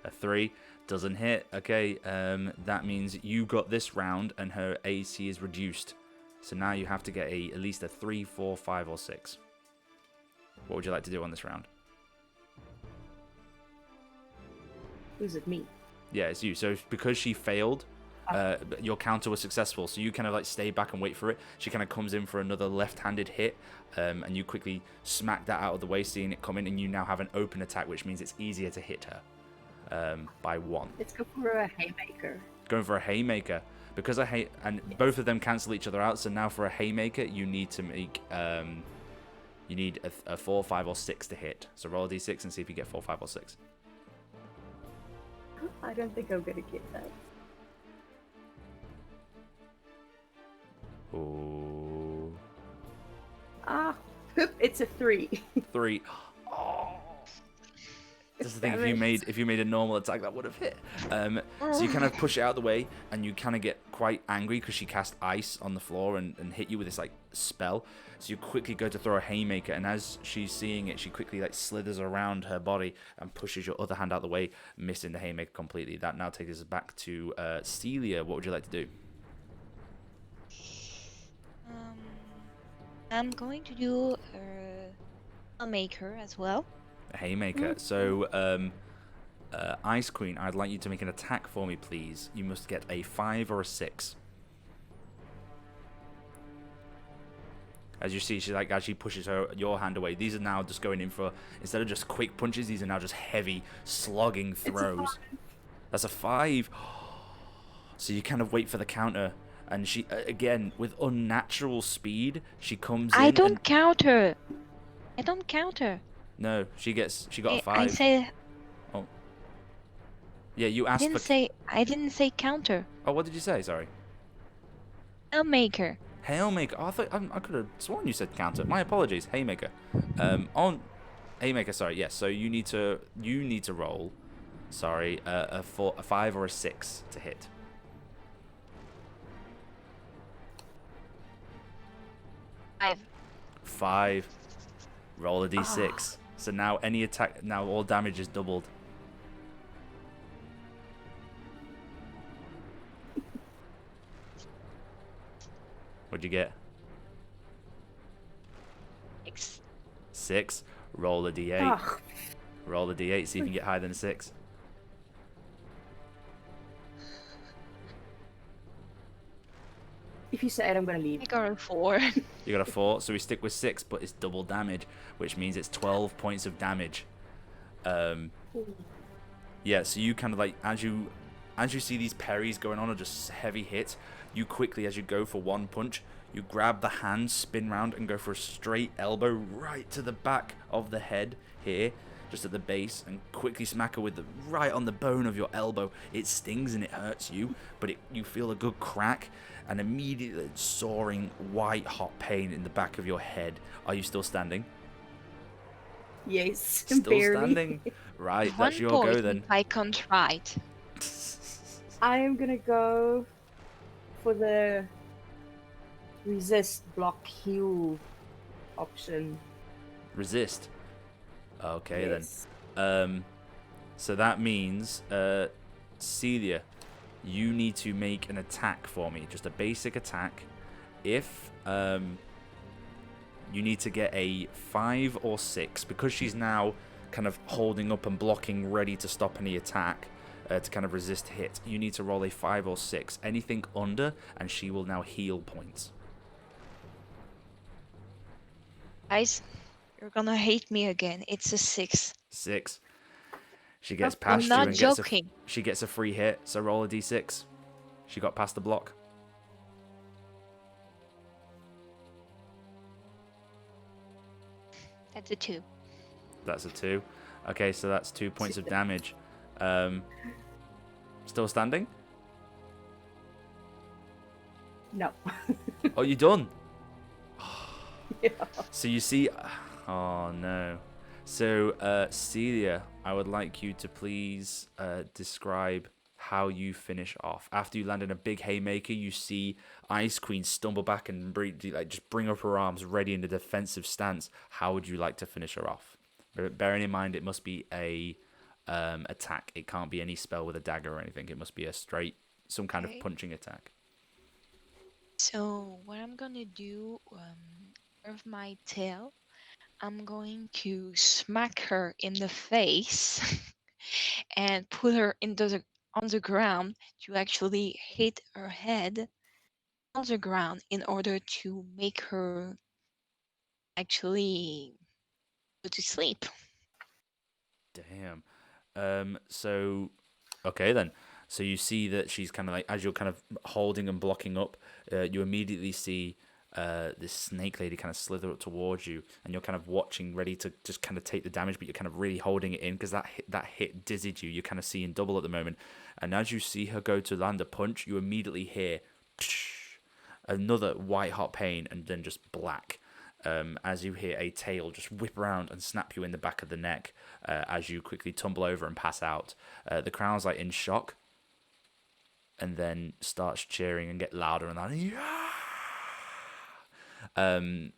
A 3 doesn't hit. Okay, that means you got this round, and her AC is reduced. So now you have to get at least a 3, 4, 5, or 6. What would you like to do on this round? Who's it? Me? Yeah, it's you. So because she failed, your counter was successful. So you kind of like stay back and wait for it. She kind of comes in for another left-handed hit, and you quickly smack that out of the way, seeing it come in, and you now have an open attack, which means it's easier to hit her by 1. Let's go for a haymaker. Going for a haymaker. Because and both of them cancel each other out. So now for a haymaker, you need to make you need a 4, 5, or 6 to hit. So roll a d6 and see if you get 4, 5, or 6. I don't think I'm gonna get that. Ooh. Ah, it's a 3. 3. Oh. That's the thing. If you made a normal attack, that would have hit. So you kind of push it out of the way, and you kind of get quite angry because she cast ice on the floor and hit you with this like spell. So you quickly go to throw a haymaker, and as she's seeing it, she quickly like slithers around her body and pushes your other hand out of the way, missing the haymaker completely. That now takes us back to Celia. What would you like to do? I'm going to do a maker as well. A haymaker. So, Ice Queen, I'd like you to make an attack for me, please. You must get a 5 or a 6. As you see, as she pushes your hand away, these are now just going in for, instead of just quick punches, these are now just heavy, slogging throws. That's a 5. So you kind of wait for the counter, and she, again, with unnatural speed, she comes in. I don't counter. I don't counter. No, she got a 5. I say. Oh. Yeah, you I asked didn't for. say. I didn't say counter. Oh, what did you say? Sorry. A maker. Haymaker. Oh, I could have sworn you said counter. My apologies. Haymaker. On haymaker. Sorry. Yes. So you need to roll. Sorry. A 5 or a 6 to hit. 5. 5. Roll a d6. So now any attack. Now all damage is doubled. What'd you get? 6. 6. Roll a d8. Ah, Roll a d8. See if you can get higher than a 6. if you say it, I'm gonna leave. I got a 4. You got a 4, so we stick with 6, but it's double damage, which means it's 12 points of damage. Yeah, so you kind of like, as you see these parries going on, or just heavy hits, you quickly, as you go for one punch, you grab the hand, spin round, and go for a straight elbow right to the back of the head here. just at the base, and quickly smack her with the right on the bone of your elbow. It stings and it hurts you, but you feel a good crack, and immediately soaring white hot pain in the back of your head. Are you still standing? Yes, Still barely. standing. Right, that's One your point go then. if I can't write. I am gonna go for the resist, block, heal option. Resist. Okay Yes. then. So that means, Celia, you need to make an attack for me, just a basic attack. If you need to get a 5 or 6, because she's now kind of holding up and blocking, ready to stop any attack, to kind of resist hit. You need to roll a 5 or 6. Anything under, and she will now heal points. Guys, you're gonna hate me again. It's a 6. 6. She gets Oh, past I'm you not and joking. she gets a free hit. So roll a d6. She got past the block. That's a 2. That's a 2. Okay, so that's 2 points of damage. Still standing? No. Oh, you done? Yeah. So you see... Oh, no. So, Celia, I would like you to please describe how you finish off. After you land in a big haymaker, you see Ice Queen stumble back and just bring up her arms ready in a defensive stance. How would you like to finish her off? Bearing in mind, it must be a attack. It can't be any spell with a dagger or anything. It must be a straight, some kind of Okay. punching attack. So what I'm gonna do, with my tail, I'm going to smack her in the face and put her on the ground to actually hit her head on the ground in order to make her actually go to sleep. Damn. So, okay then. So you see that she's kind of like, as you're kind of holding and blocking up, you immediately see this snake lady kind of slither up towards you, and you're kind of watching, ready to just kind of take the damage, but you're kind of really holding it in because that hit dizzied you. You're kind of seeing double at the moment, and as you see her go to land a punch, you immediately hear another white hot pain, and then just black. As you hear a tail just whip around and snap you in the back of the neck, as you quickly tumble over and pass out. The crowd's like in shock, and then starts cheering and get louder and louder. And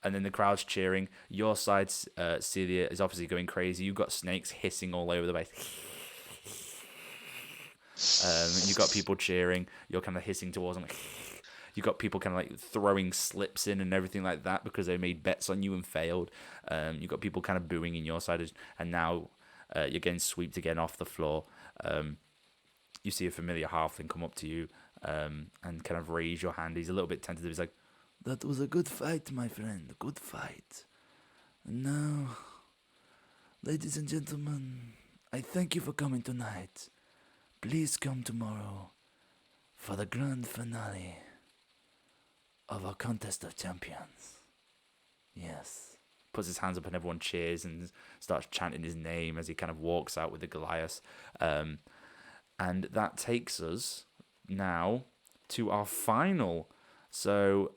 then the crowd's cheering. Your side, Celia, is obviously going crazy. You've got snakes hissing all over the place. You've got people cheering. You're kind of hissing towards them. You've got people kind of like throwing slips in and everything like that because they made bets on you and failed. You've got people kind of booing in your side, and now you're getting swept again off the floor. You see a familiar halfling come up to you and kind of raise your hand. He's a little bit tentative. He's like, "That was a good fight, my friend. A good fight. And now, ladies and gentlemen, I thank you for coming tonight. Please come tomorrow for the grand finale of our contest of champions." Yes. Puts his hands up and everyone cheers and starts chanting his name as he kind of walks out with the Goliath. And that takes us now to our final. So,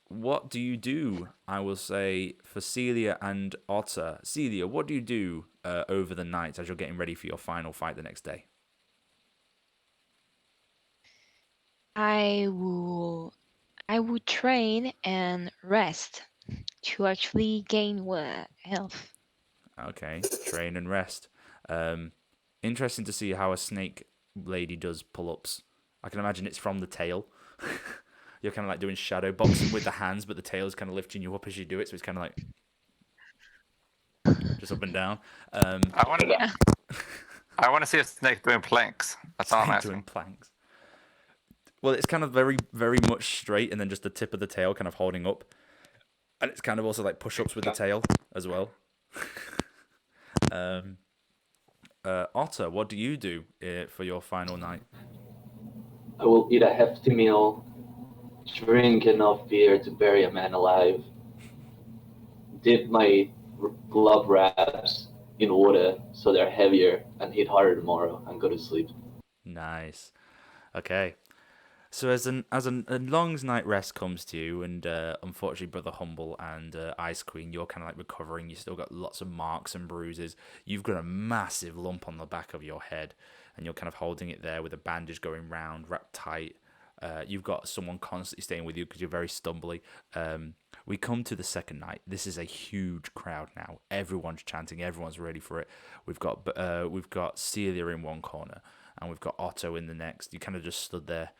what do you do? I will say for Celia and Otter. Celia, what do you do over the night as you're getting ready for your final fight the next day? I will train and rest to actually gain health. Okay, train and rest. Interesting to see how a snake lady does pull-ups. I can imagine it's from the tail. You're kind of like doing shadow boxing with the hands, but the tail's kind of lifting you up as you do it, so it's kind of like just up and down. I want to. Yeah. I want to see a snake doing planks. That's all I'm Snake asking. doing planks. Well, it's kind of very, very much straight, and then just the tip of the tail kind of holding up, and it's kind of also like push-ups with the tail as well. Otter, what do you do for your final night? I will eat a hefty meal, drink enough beer to bury a man alive, dip my glove wraps in water so they're heavier and hit harder tomorrow and go to sleep. Nice. Okay. So a long night rest comes to you, and unfortunately, Brother Humble and Ice Queen, you're kind of like recovering. You still got lots of marks and bruises. You've got a massive lump on the back of your head, and you're kind of holding it there with a bandage going round, wrapped tight. You've got someone constantly staying with you because you're very stumbly. We come to the second night. This is a huge crowd now. Everyone's chanting. Everyone's ready for it. We've got Celia in one corner, and we've got Otto in the next. You kind of just stood there,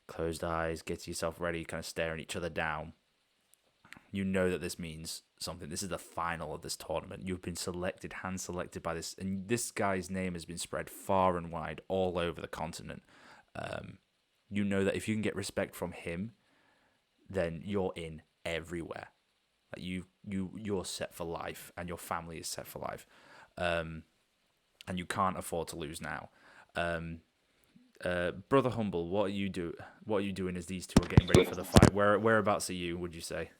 closed eyes, get yourself ready, kind of staring each other down. You know that this means something. This is the final of this tournament. You've been selected, hand selected by this, and this guy's name has been spread far and wide all over the continent. You know that if you can get respect from him, then you're in everywhere. Like you're set for life, and your family is set for life, and you can't afford to lose now. Brother Humble, what are you doing as these two are getting ready for the fight? Whereabouts are you, would you say?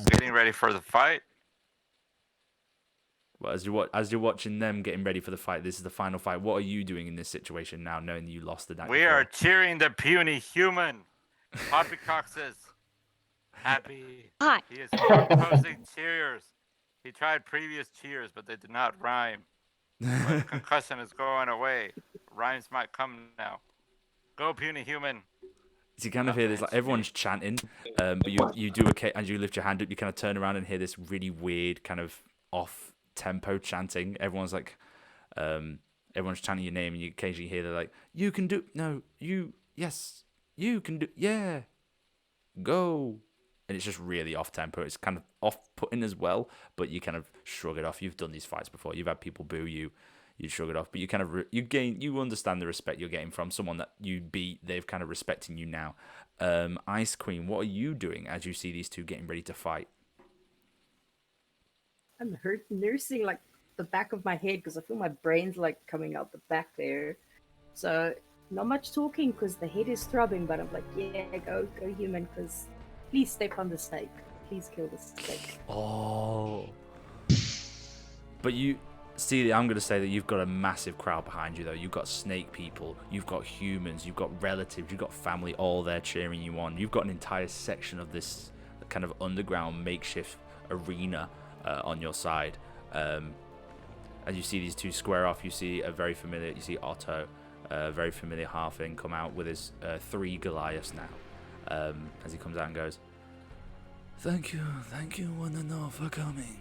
Getting ready for the fight. Well, as you're watching them getting ready for the fight, this is the final fight. What are you doing in this situation now, knowing that you lost the night We before? are cheering the puny human. Poppycock says, happy. Hi. He is proposing cheers. He tried previous cheers, but they did not rhyme. But concussion is going away. Rhymes might come now. Go, puny human. So you kind of hear this, like everyone's chanting, but you do as you lift your hand up, you kind of turn around and hear this really weird kind of off tempo chanting. Everyone's like, everyone's chanting your name, and you occasionally hear they're like, "You can do yes, you can do go," and it's just really off tempo. It's kind of off putting as well, but you kind of shrug it off. You've done these fights before. You've had people boo you. You shrug it off, but you kind of you understand the respect you're getting from someone that you beat. They've kind of respecting you now. Ice Queen, what are you doing as you see these two getting ready to fight? I'm nursing like the back of my head because I feel my brain's like coming out the back there. So not much talking because the head is throbbing, but I'm like, yeah, go human, because please step on the snake. Please kill the snake. Oh, but you. See, I'm going to say that you've got a massive crowd behind you, though. You've got snake people, you've got humans, you've got relatives, you've got family all there cheering you on. You've got an entire section of this kind of underground makeshift arena on your side. As you see these two square off, you see you see Otto, a very familiar halfling, come out with his 3 Goliaths now. As he comes out and goes, thank you one and all for coming.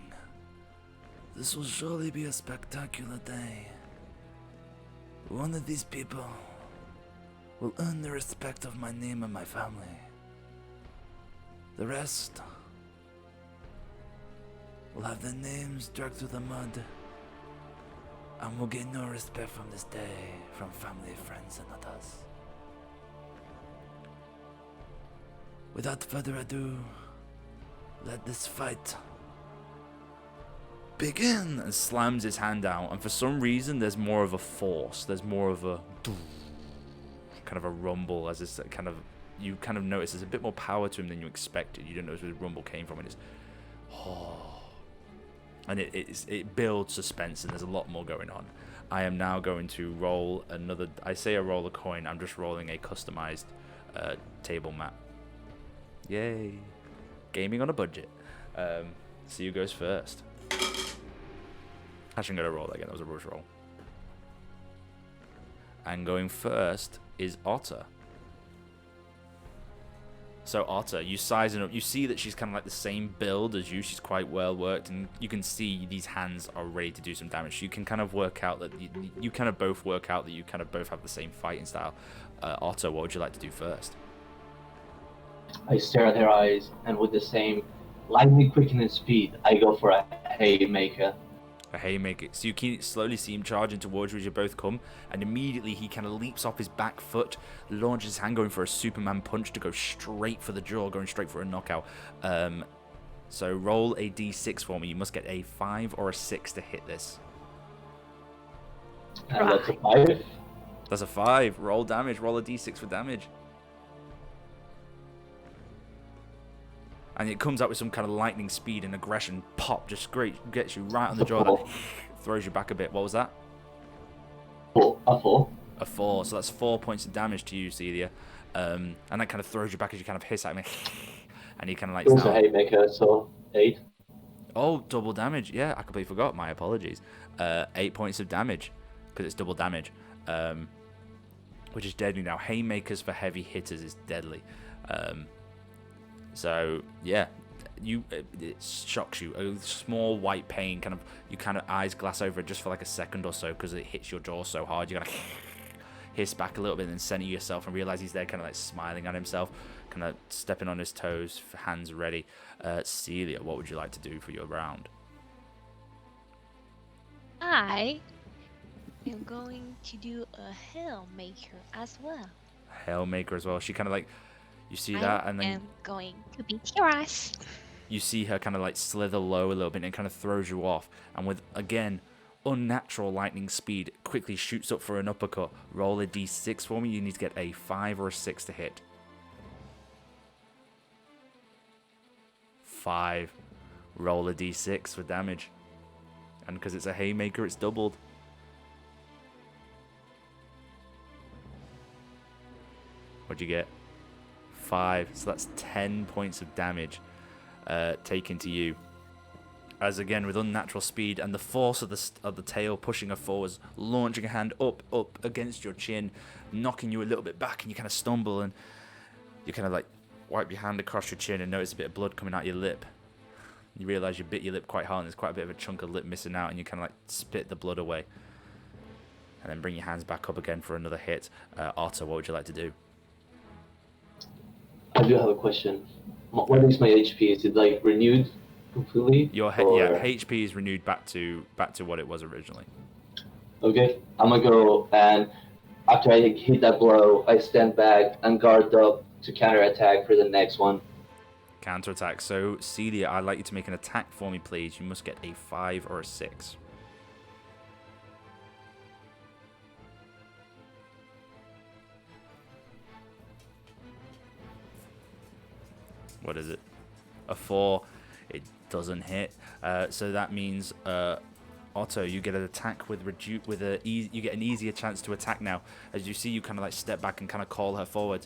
This will surely be a spectacular day. One of these people will earn the respect of my name and my family. The rest will have their names dragged through the mud and will get no respect from this day from family, friends, and others. Without further ado, let this fight begin, and slams his hand out, and for some reason there's more of a force, there's more of a kind of a rumble, as this kind of, you kind of notice there's a bit more power to him than you expected. You don't know where the rumble came from, and it's and it builds suspense, and there's a lot more going on. I am now going to roll another, I say I roll a coin, I'm just rolling a customized table map. Yay, gaming on a budget. So you goes first. Actually, I'm going to roll that again. That was a rush roll. And going first is Otter. So Otter, you sizing up. You see that she's kind of like the same build as you. She's quite well worked, and you can see these hands are ready to do some damage. You can kind of work out that you kind of both work out that you kind of both have the same fighting style. Otter, what would you like to do first? I stare at her eyes, and with the same lightning quickening speed, I go for a haymaker. A haymaker. So you can slowly see him charging towards you as you both come, and immediately he kind of leaps off his back foot, launches his hand, going for a Superman punch to go straight for the jaw, going straight for a knockout. So roll a d6 for me. You must get a 5 or a 6 to hit this. And that's a 5. That's a 5. Roll damage. Roll a d6 for damage. And it comes out with some kind of lightning speed and aggression. Pop, just great, gets you right on the jaw. That throws you back a bit. What was that? A 4. A 4. So that's 4 points of damage to you, Celia. And that kind of throws you back as you kind of hiss at him. And he kind of like... Also Haymaker, so 8. Oh, double damage. Yeah, I completely forgot. My apologies. 8 points of damage because it's double damage, which is deadly now. Haymakers for heavy hitters is deadly. So yeah, it shocks you. A small white pain, kind of you kind of eyes glass over it just for like a second or so because it hits your jaw so hard. You gotta hiss back a little bit and then center yourself and realize he's there, kind of like smiling at himself, kind of stepping on his toes, hands ready. Celia, what would you like to do for your round? I am going to do a Hellmaker as well. Hellmaker as well. She kind of like, you see that, and I then am going to beat your ass. you see her kind of like slither low a little bit and it kind of throws you off. And with, again, unnatural lightning speed, quickly shoots up for an uppercut. Roll a d6 for me. You need to get a 5 or a 6 to hit. 5. Roll a d6 for damage. And because it's a haymaker, it's doubled. What'd you get? 5. So that's 10 points of damage taken to you. As again, with unnatural speed and the force of the tail pushing her forwards, launching a hand up against your chin, knocking you a little bit back, and you kind of stumble and you kind of like wipe your hand across your chin and notice a bit of blood coming out your lip. You realise you bit your lip quite hard and there's quite a bit of a chunk of lip missing out, and you kind of like spit the blood away. And then bring your hands back up again for another hit. Otto, what would you like to do? I do have a question. What is my HP? Is it like renewed completely? Your HP is renewed back to what it was originally. Okay, I'm gonna go, and after I hit that blow, I stand back and guard up to counterattack for the next one. Counterattack. So, Celia, I'd like you to make an attack for me, please. You must get a 5 or a 6. What is it? A 4. It doesn't hit. So that means Otto, you get an attack you get an easier chance to attack now. As you see, you kind of like step back and kind of call her forward.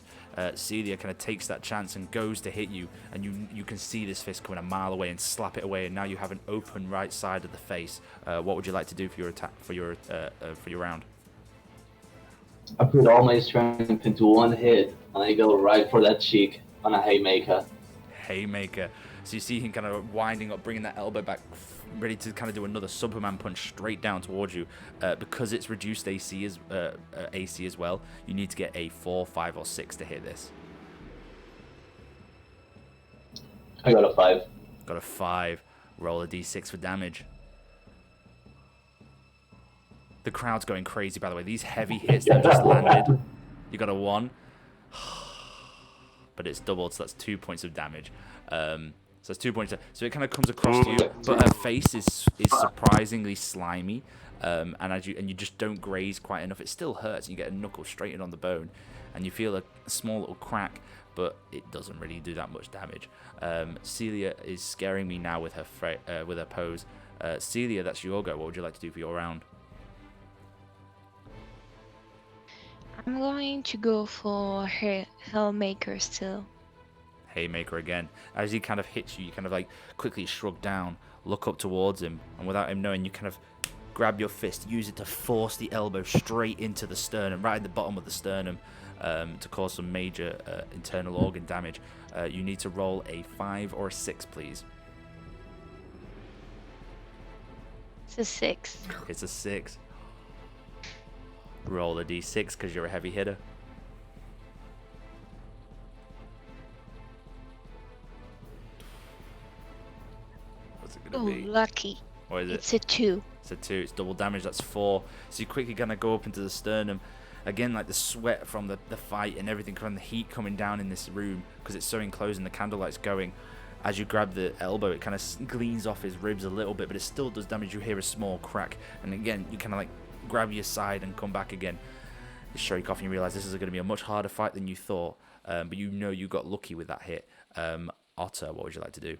Celia kind of takes that chance and goes to hit you, and you can see this fist coming a mile away and slap it away. And now you have an open right side of the face. What would you like to do for your attack for your round? I put all my strength into one hit, and I go right for that cheek on a haymaker. Haymaker. So you see him kind of winding up, bringing that elbow back, ready to kind of do another Superman punch straight down towards you. Because it's reduced AC as well, you need to get a 4, 5, or 6 to hit this. I got a 5. Got a 5. Roll a d6 for damage. The crowd's going crazy, by the way. These heavy hits that just landed. You got a 1. But it's doubled, so that's 2 points of damage. So it's 2 points. So it kind of comes across to you, but her face is surprisingly slimy, and you just don't graze quite enough. It still hurts. And you get a knuckle straightened on the bone, and you feel a small little crack, but it doesn't really do that much damage. Celia is scaring me now with her pose. Celia, that's your go. What would you like to do for your round? I'm going to go for Hellmaker still. Haymaker again. As he kind of hits you, you kind of like quickly shrug down, look up towards him, and without him knowing, you kind of grab your fist, use it to force the elbow straight into the sternum, right at the bottom of the sternum, to cause some major internal organ damage. You need to roll a 5 or a 6, please. It's a 6. It's a 6. Roll a d6 because you're a heavy hitter. What's it Oh, gonna be? lucky. What is it? It's a 2. It's a 2. It's double damage. That's 4. So you're quickly gonna go up into the sternum. Again, like the sweat from the fight and everything, from the heat coming down in this room because it's so enclosed and the candlelight's going. As you grab the elbow, it kind of gleans off his ribs a little bit, but it still does damage. You hear a small crack, and again, you kind of like grab your side and come back again. You shake off and you realize this is going to be a much harder fight than you thought, but you know you got lucky with that hit. Otter, what would you like to do?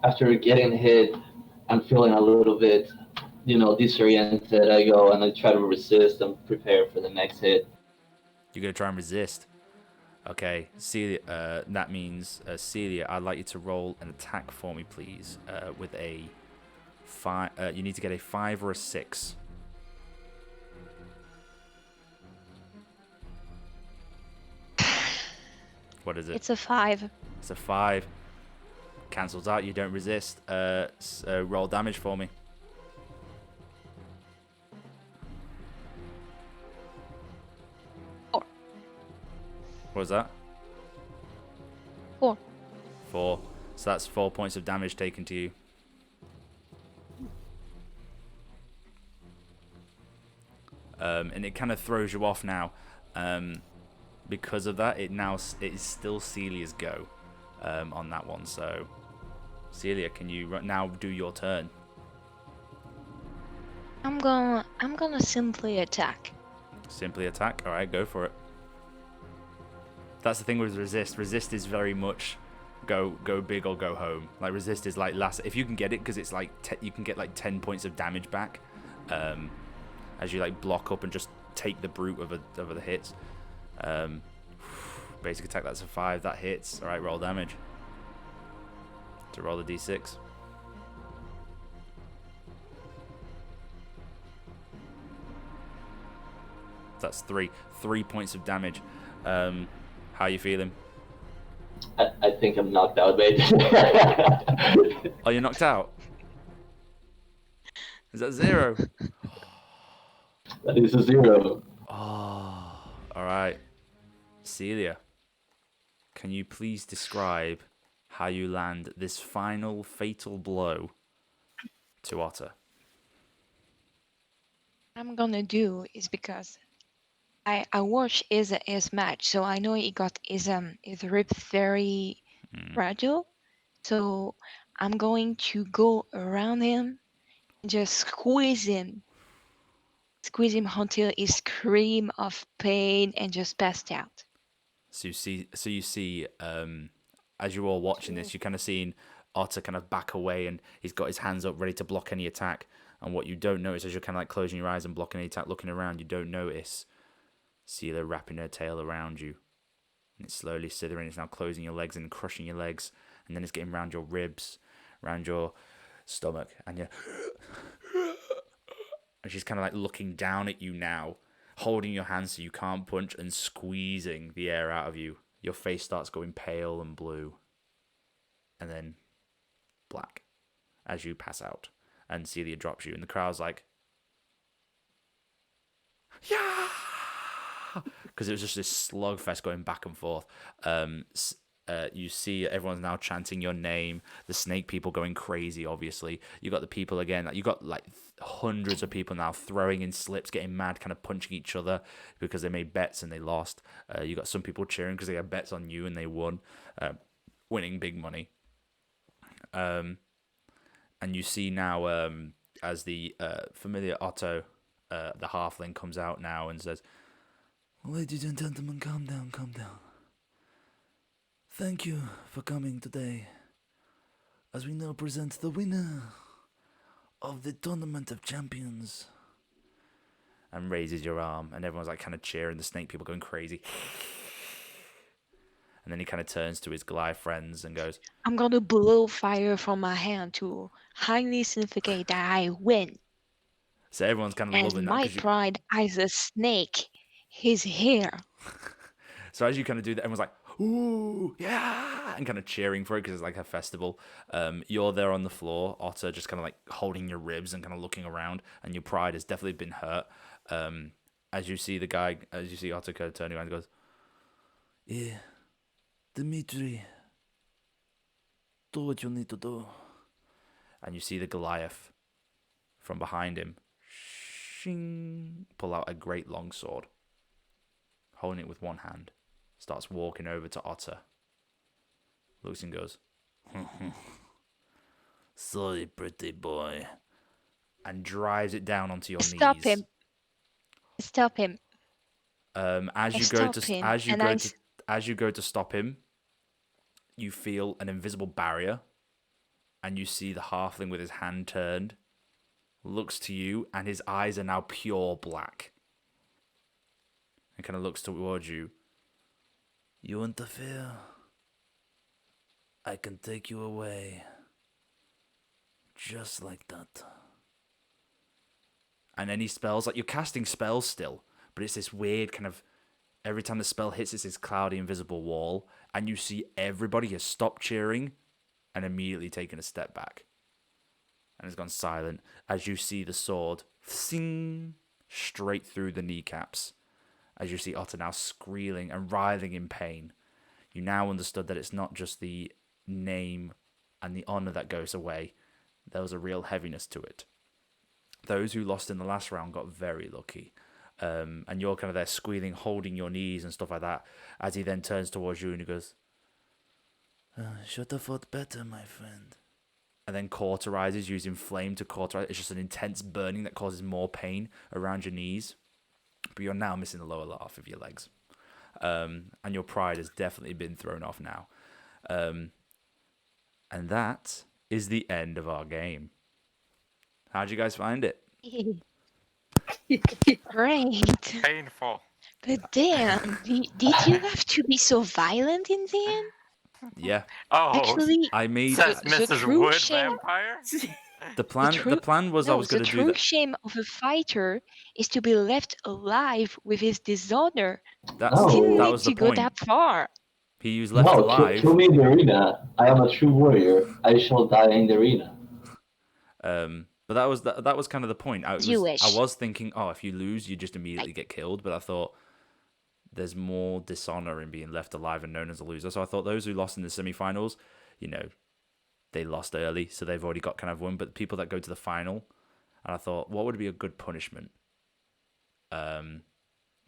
After getting hit, I'm feeling a little bit, disoriented. I go and I try to resist and prepare for the next hit. You're going to try and resist. Okay, Celia, that means, Celia, I'd like you to roll an attack for me, please, with a 5. You need to get a 5 or a 6. What is it? It's a 5. It's a 5. Cancels out. You don't resist. Roll damage for me. Four. What was that? 4. 4. So that's 4 points of damage taken to you. And it kind of throws you off now. Because of that, it is still Celia's go on that one. So, Celia, can you now do your turn? I'm gonna simply attack. Simply attack. All right, go for it. That's the thing with resist. Resist is very much go big or go home. Like resist is like last. If you can get it, because it's like you can get like 10 points of damage back, as you like block up and just take the brute of the hits. Basic attack. That's a 5. That hits. All right, roll damage. To roll the d6. That's 3 points of damage. How are you feeling? I think I'm knocked out, mate. Oh, you're knocked out? Is that 0? That is a 0. Oh, all right. Celia, can you please describe how you land this final fatal blow to Otter? What I'm gonna do is because I watched his match, so I know he got his rib very fragile. So I'm going to go around him and just squeeze him until he scream of pain and just passed out. So you see, as you're all watching this, you're kind of seeing Otter kind of back away, and he's got his hands up ready to block any attack. And what you don't notice as you're kind of like closing your eyes and blocking any attack, looking around, you don't notice Celia wrapping her tail around you. And it's slowly slithering. It's now closing your legs and crushing your legs. And then it's getting around your ribs, around your stomach. And she's kind of like looking down at you now, holding your hands so you can't punch and squeezing the air out of you. Your face starts going pale and blue. And then black as you pass out. And Celia drops you. And the crowd's like, yeah! Because it was just this slugfest going back and forth. You see everyone's now chanting your name. The snake people going crazy, obviously. You got the people again. You got like hundreds of people now throwing in slips, getting mad, kind of punching each other because they made bets and they lost. You got some people cheering because they had bets on you and they won, winning big money. And you see now as the familiar Otto, the halfling, comes out now and says, "Ladies and gentlemen, calm down, calm down. Thank you for coming today, as we now present the winner of the Tournament of Champions." And raises your arm, and everyone's like kind of cheering, the snake people going crazy. And then he kind of turns to his Goliath friends and goes, I'm gonna blow fire from my hand to highly significate that I win. so everyone's kind of And loving that. my 'Cause pride as a snake is here. So as you kind of do that, everyone's like, "Ooh, yeah," and kind of cheering for it because it's like a festival. You're there on the floor, Otter, just kind of like holding your ribs and kind of looking around, and your pride has definitely been hurt. As you see Otter kind of turning around and goes, "Yeah, Dimitri, do what you need to do." And you see the Goliath from behind him, shing, pull out a great long sword, holding it with one hand. Starts walking over to Otter. Looks and goes, "Sorry, pretty boy," and drives it down onto your Stop knees. him. Stop him. As you go to stop him, you feel an invisible barrier, and you see the halfling with his hand turned, looks to you, and his eyes are now pure black. And kind of looks towards you. You interfere. I can take you away. Just like that. And any spells, like you're casting spells still, but it's this weird kind of, every time the spell hits, it's this cloudy invisible wall, and you see everybody has stopped cheering and immediately taken a step back. And has gone silent as you see the sword sing straight through the kneecaps. As you see Otter now squealing and writhing in pain. You now understood that it's not just the name and the honor that goes away. There was a real heaviness to it. Those who lost in the last round got very lucky. And you're kind of there squealing, holding your knees and stuff like that, as he then turns towards you and he goes, should have fought better, my friend. And then cauterizes, using flame to cauterize. It's just an intense burning that causes more pain around your knees. But you're now missing the lower half of your legs. And your pride has definitely been thrown off now. And that is the end of our game. How'd you guys find it? Great. Painful. But damn, did you have to be so violent in the end? Yeah, Oh, Actually, I made says the Mrs. true Wood shame- Vampire. the plan. The plan was I was going the to do true that. shame of a fighter is to be left alive with his dishonor. That's No. Didn't that need was to the go point. that far. He was left No, alive. kill me in the arena. I am a true warrior. I shall die in the arena. But that was kind of the point. I Jewish. was thinking, oh, if you lose, you just immediately get killed. But I thought there's more dishonor in being left alive and known as a loser. So I thought those who lost in the semifinals, they lost early, so they've already got kind of won. But people that go to the final, and I thought, what would be a good punishment? And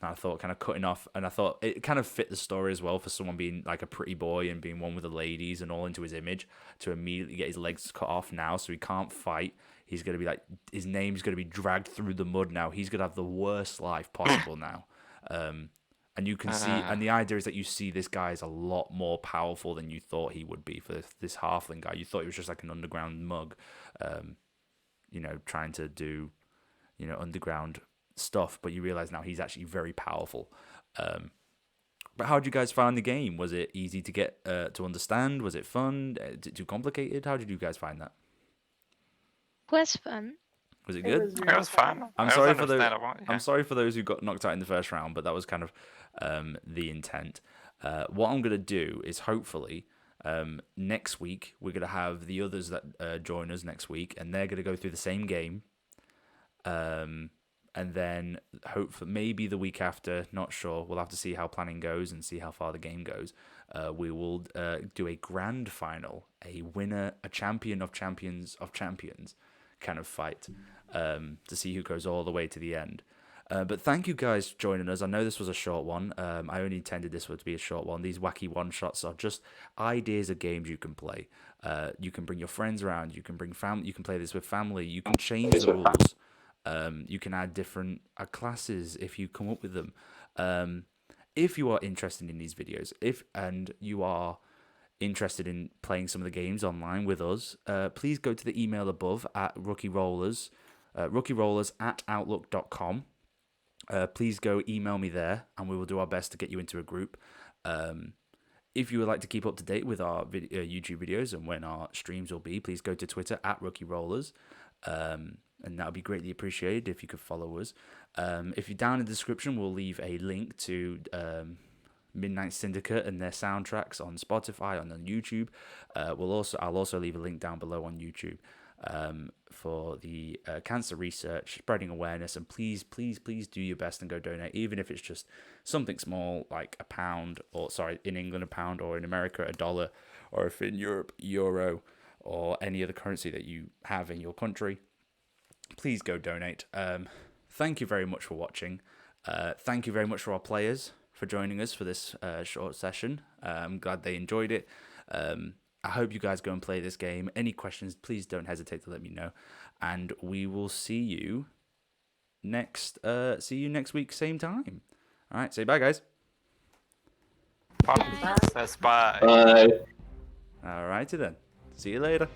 I thought kind of cutting off, and I thought it kind of fit the story as well for someone being like a pretty boy and being one with the ladies and all into his image, to immediately get his legs cut off now, so he can't fight. He's going to be like, his name's going to be dragged through the mud now. He's going to have the worst life possible now. And you can see, and the idea is that you see this guy is a lot more powerful than you thought he would be for this halfling guy. You thought he was just like an underground mug, trying to do, underground stuff, but you realize now he's actually very powerful. But how did you guys find the game? Was it easy to get to understand? Was it fun? Is it too complicated? How did you guys find that? It was fun. Was it It good? was It was fun. I'm It was sorry for those. understandable, yeah. I'm sorry for those who got knocked out in the first round, but that was kind of the intent. What I'm gonna do is hopefully next week we're gonna have the others that join us next week, and they're gonna go through the same game. And then hopefully maybe the week after, not sure. We'll have to see how planning goes and see how far the game goes. We will do a grand final, a winner, a champion of champions kind of fight, to see who goes all the way to the end. But thank you guys for joining us. I know this was a short one. I only intended this one to be a short one. These wacky one-shots are just ideas of games you can play. You can bring your friends around. You can bring family. You can play this with family. You can change the rules. You can add different classes if you come up with them. If you are interested in these videos, and you are interested in playing some of the games online with us, please go to the email above at rookierollers at outlook.com. Please go email me there, and we will do our best to get you into a group. If you would like to keep up to date with our YouTube videos and when our streams will be, please go to Twitter at rookierollers. And that would be greatly appreciated if you could follow us. If you're down in the description, we'll leave a link to Midnight Syndicate and their soundtracks on Spotify and on YouTube. I'll also leave a link down below on YouTube for the cancer research, spreading awareness, and please do your best and go donate, even if it's just something small like £1, or in England £1, or in America $1, or if in Europe €1, or any other currency that you have in your country. Please go donate. Thank you very much for watching. Thank you very much for our players for joining us for this short session. I'm glad they enjoyed it. I hope you guys go and play this game. Any questions, please don't hesitate to let me know. And we will see you next week, same time. All right, say bye, guys. Says bye. Bye. Alrighty then. See you later.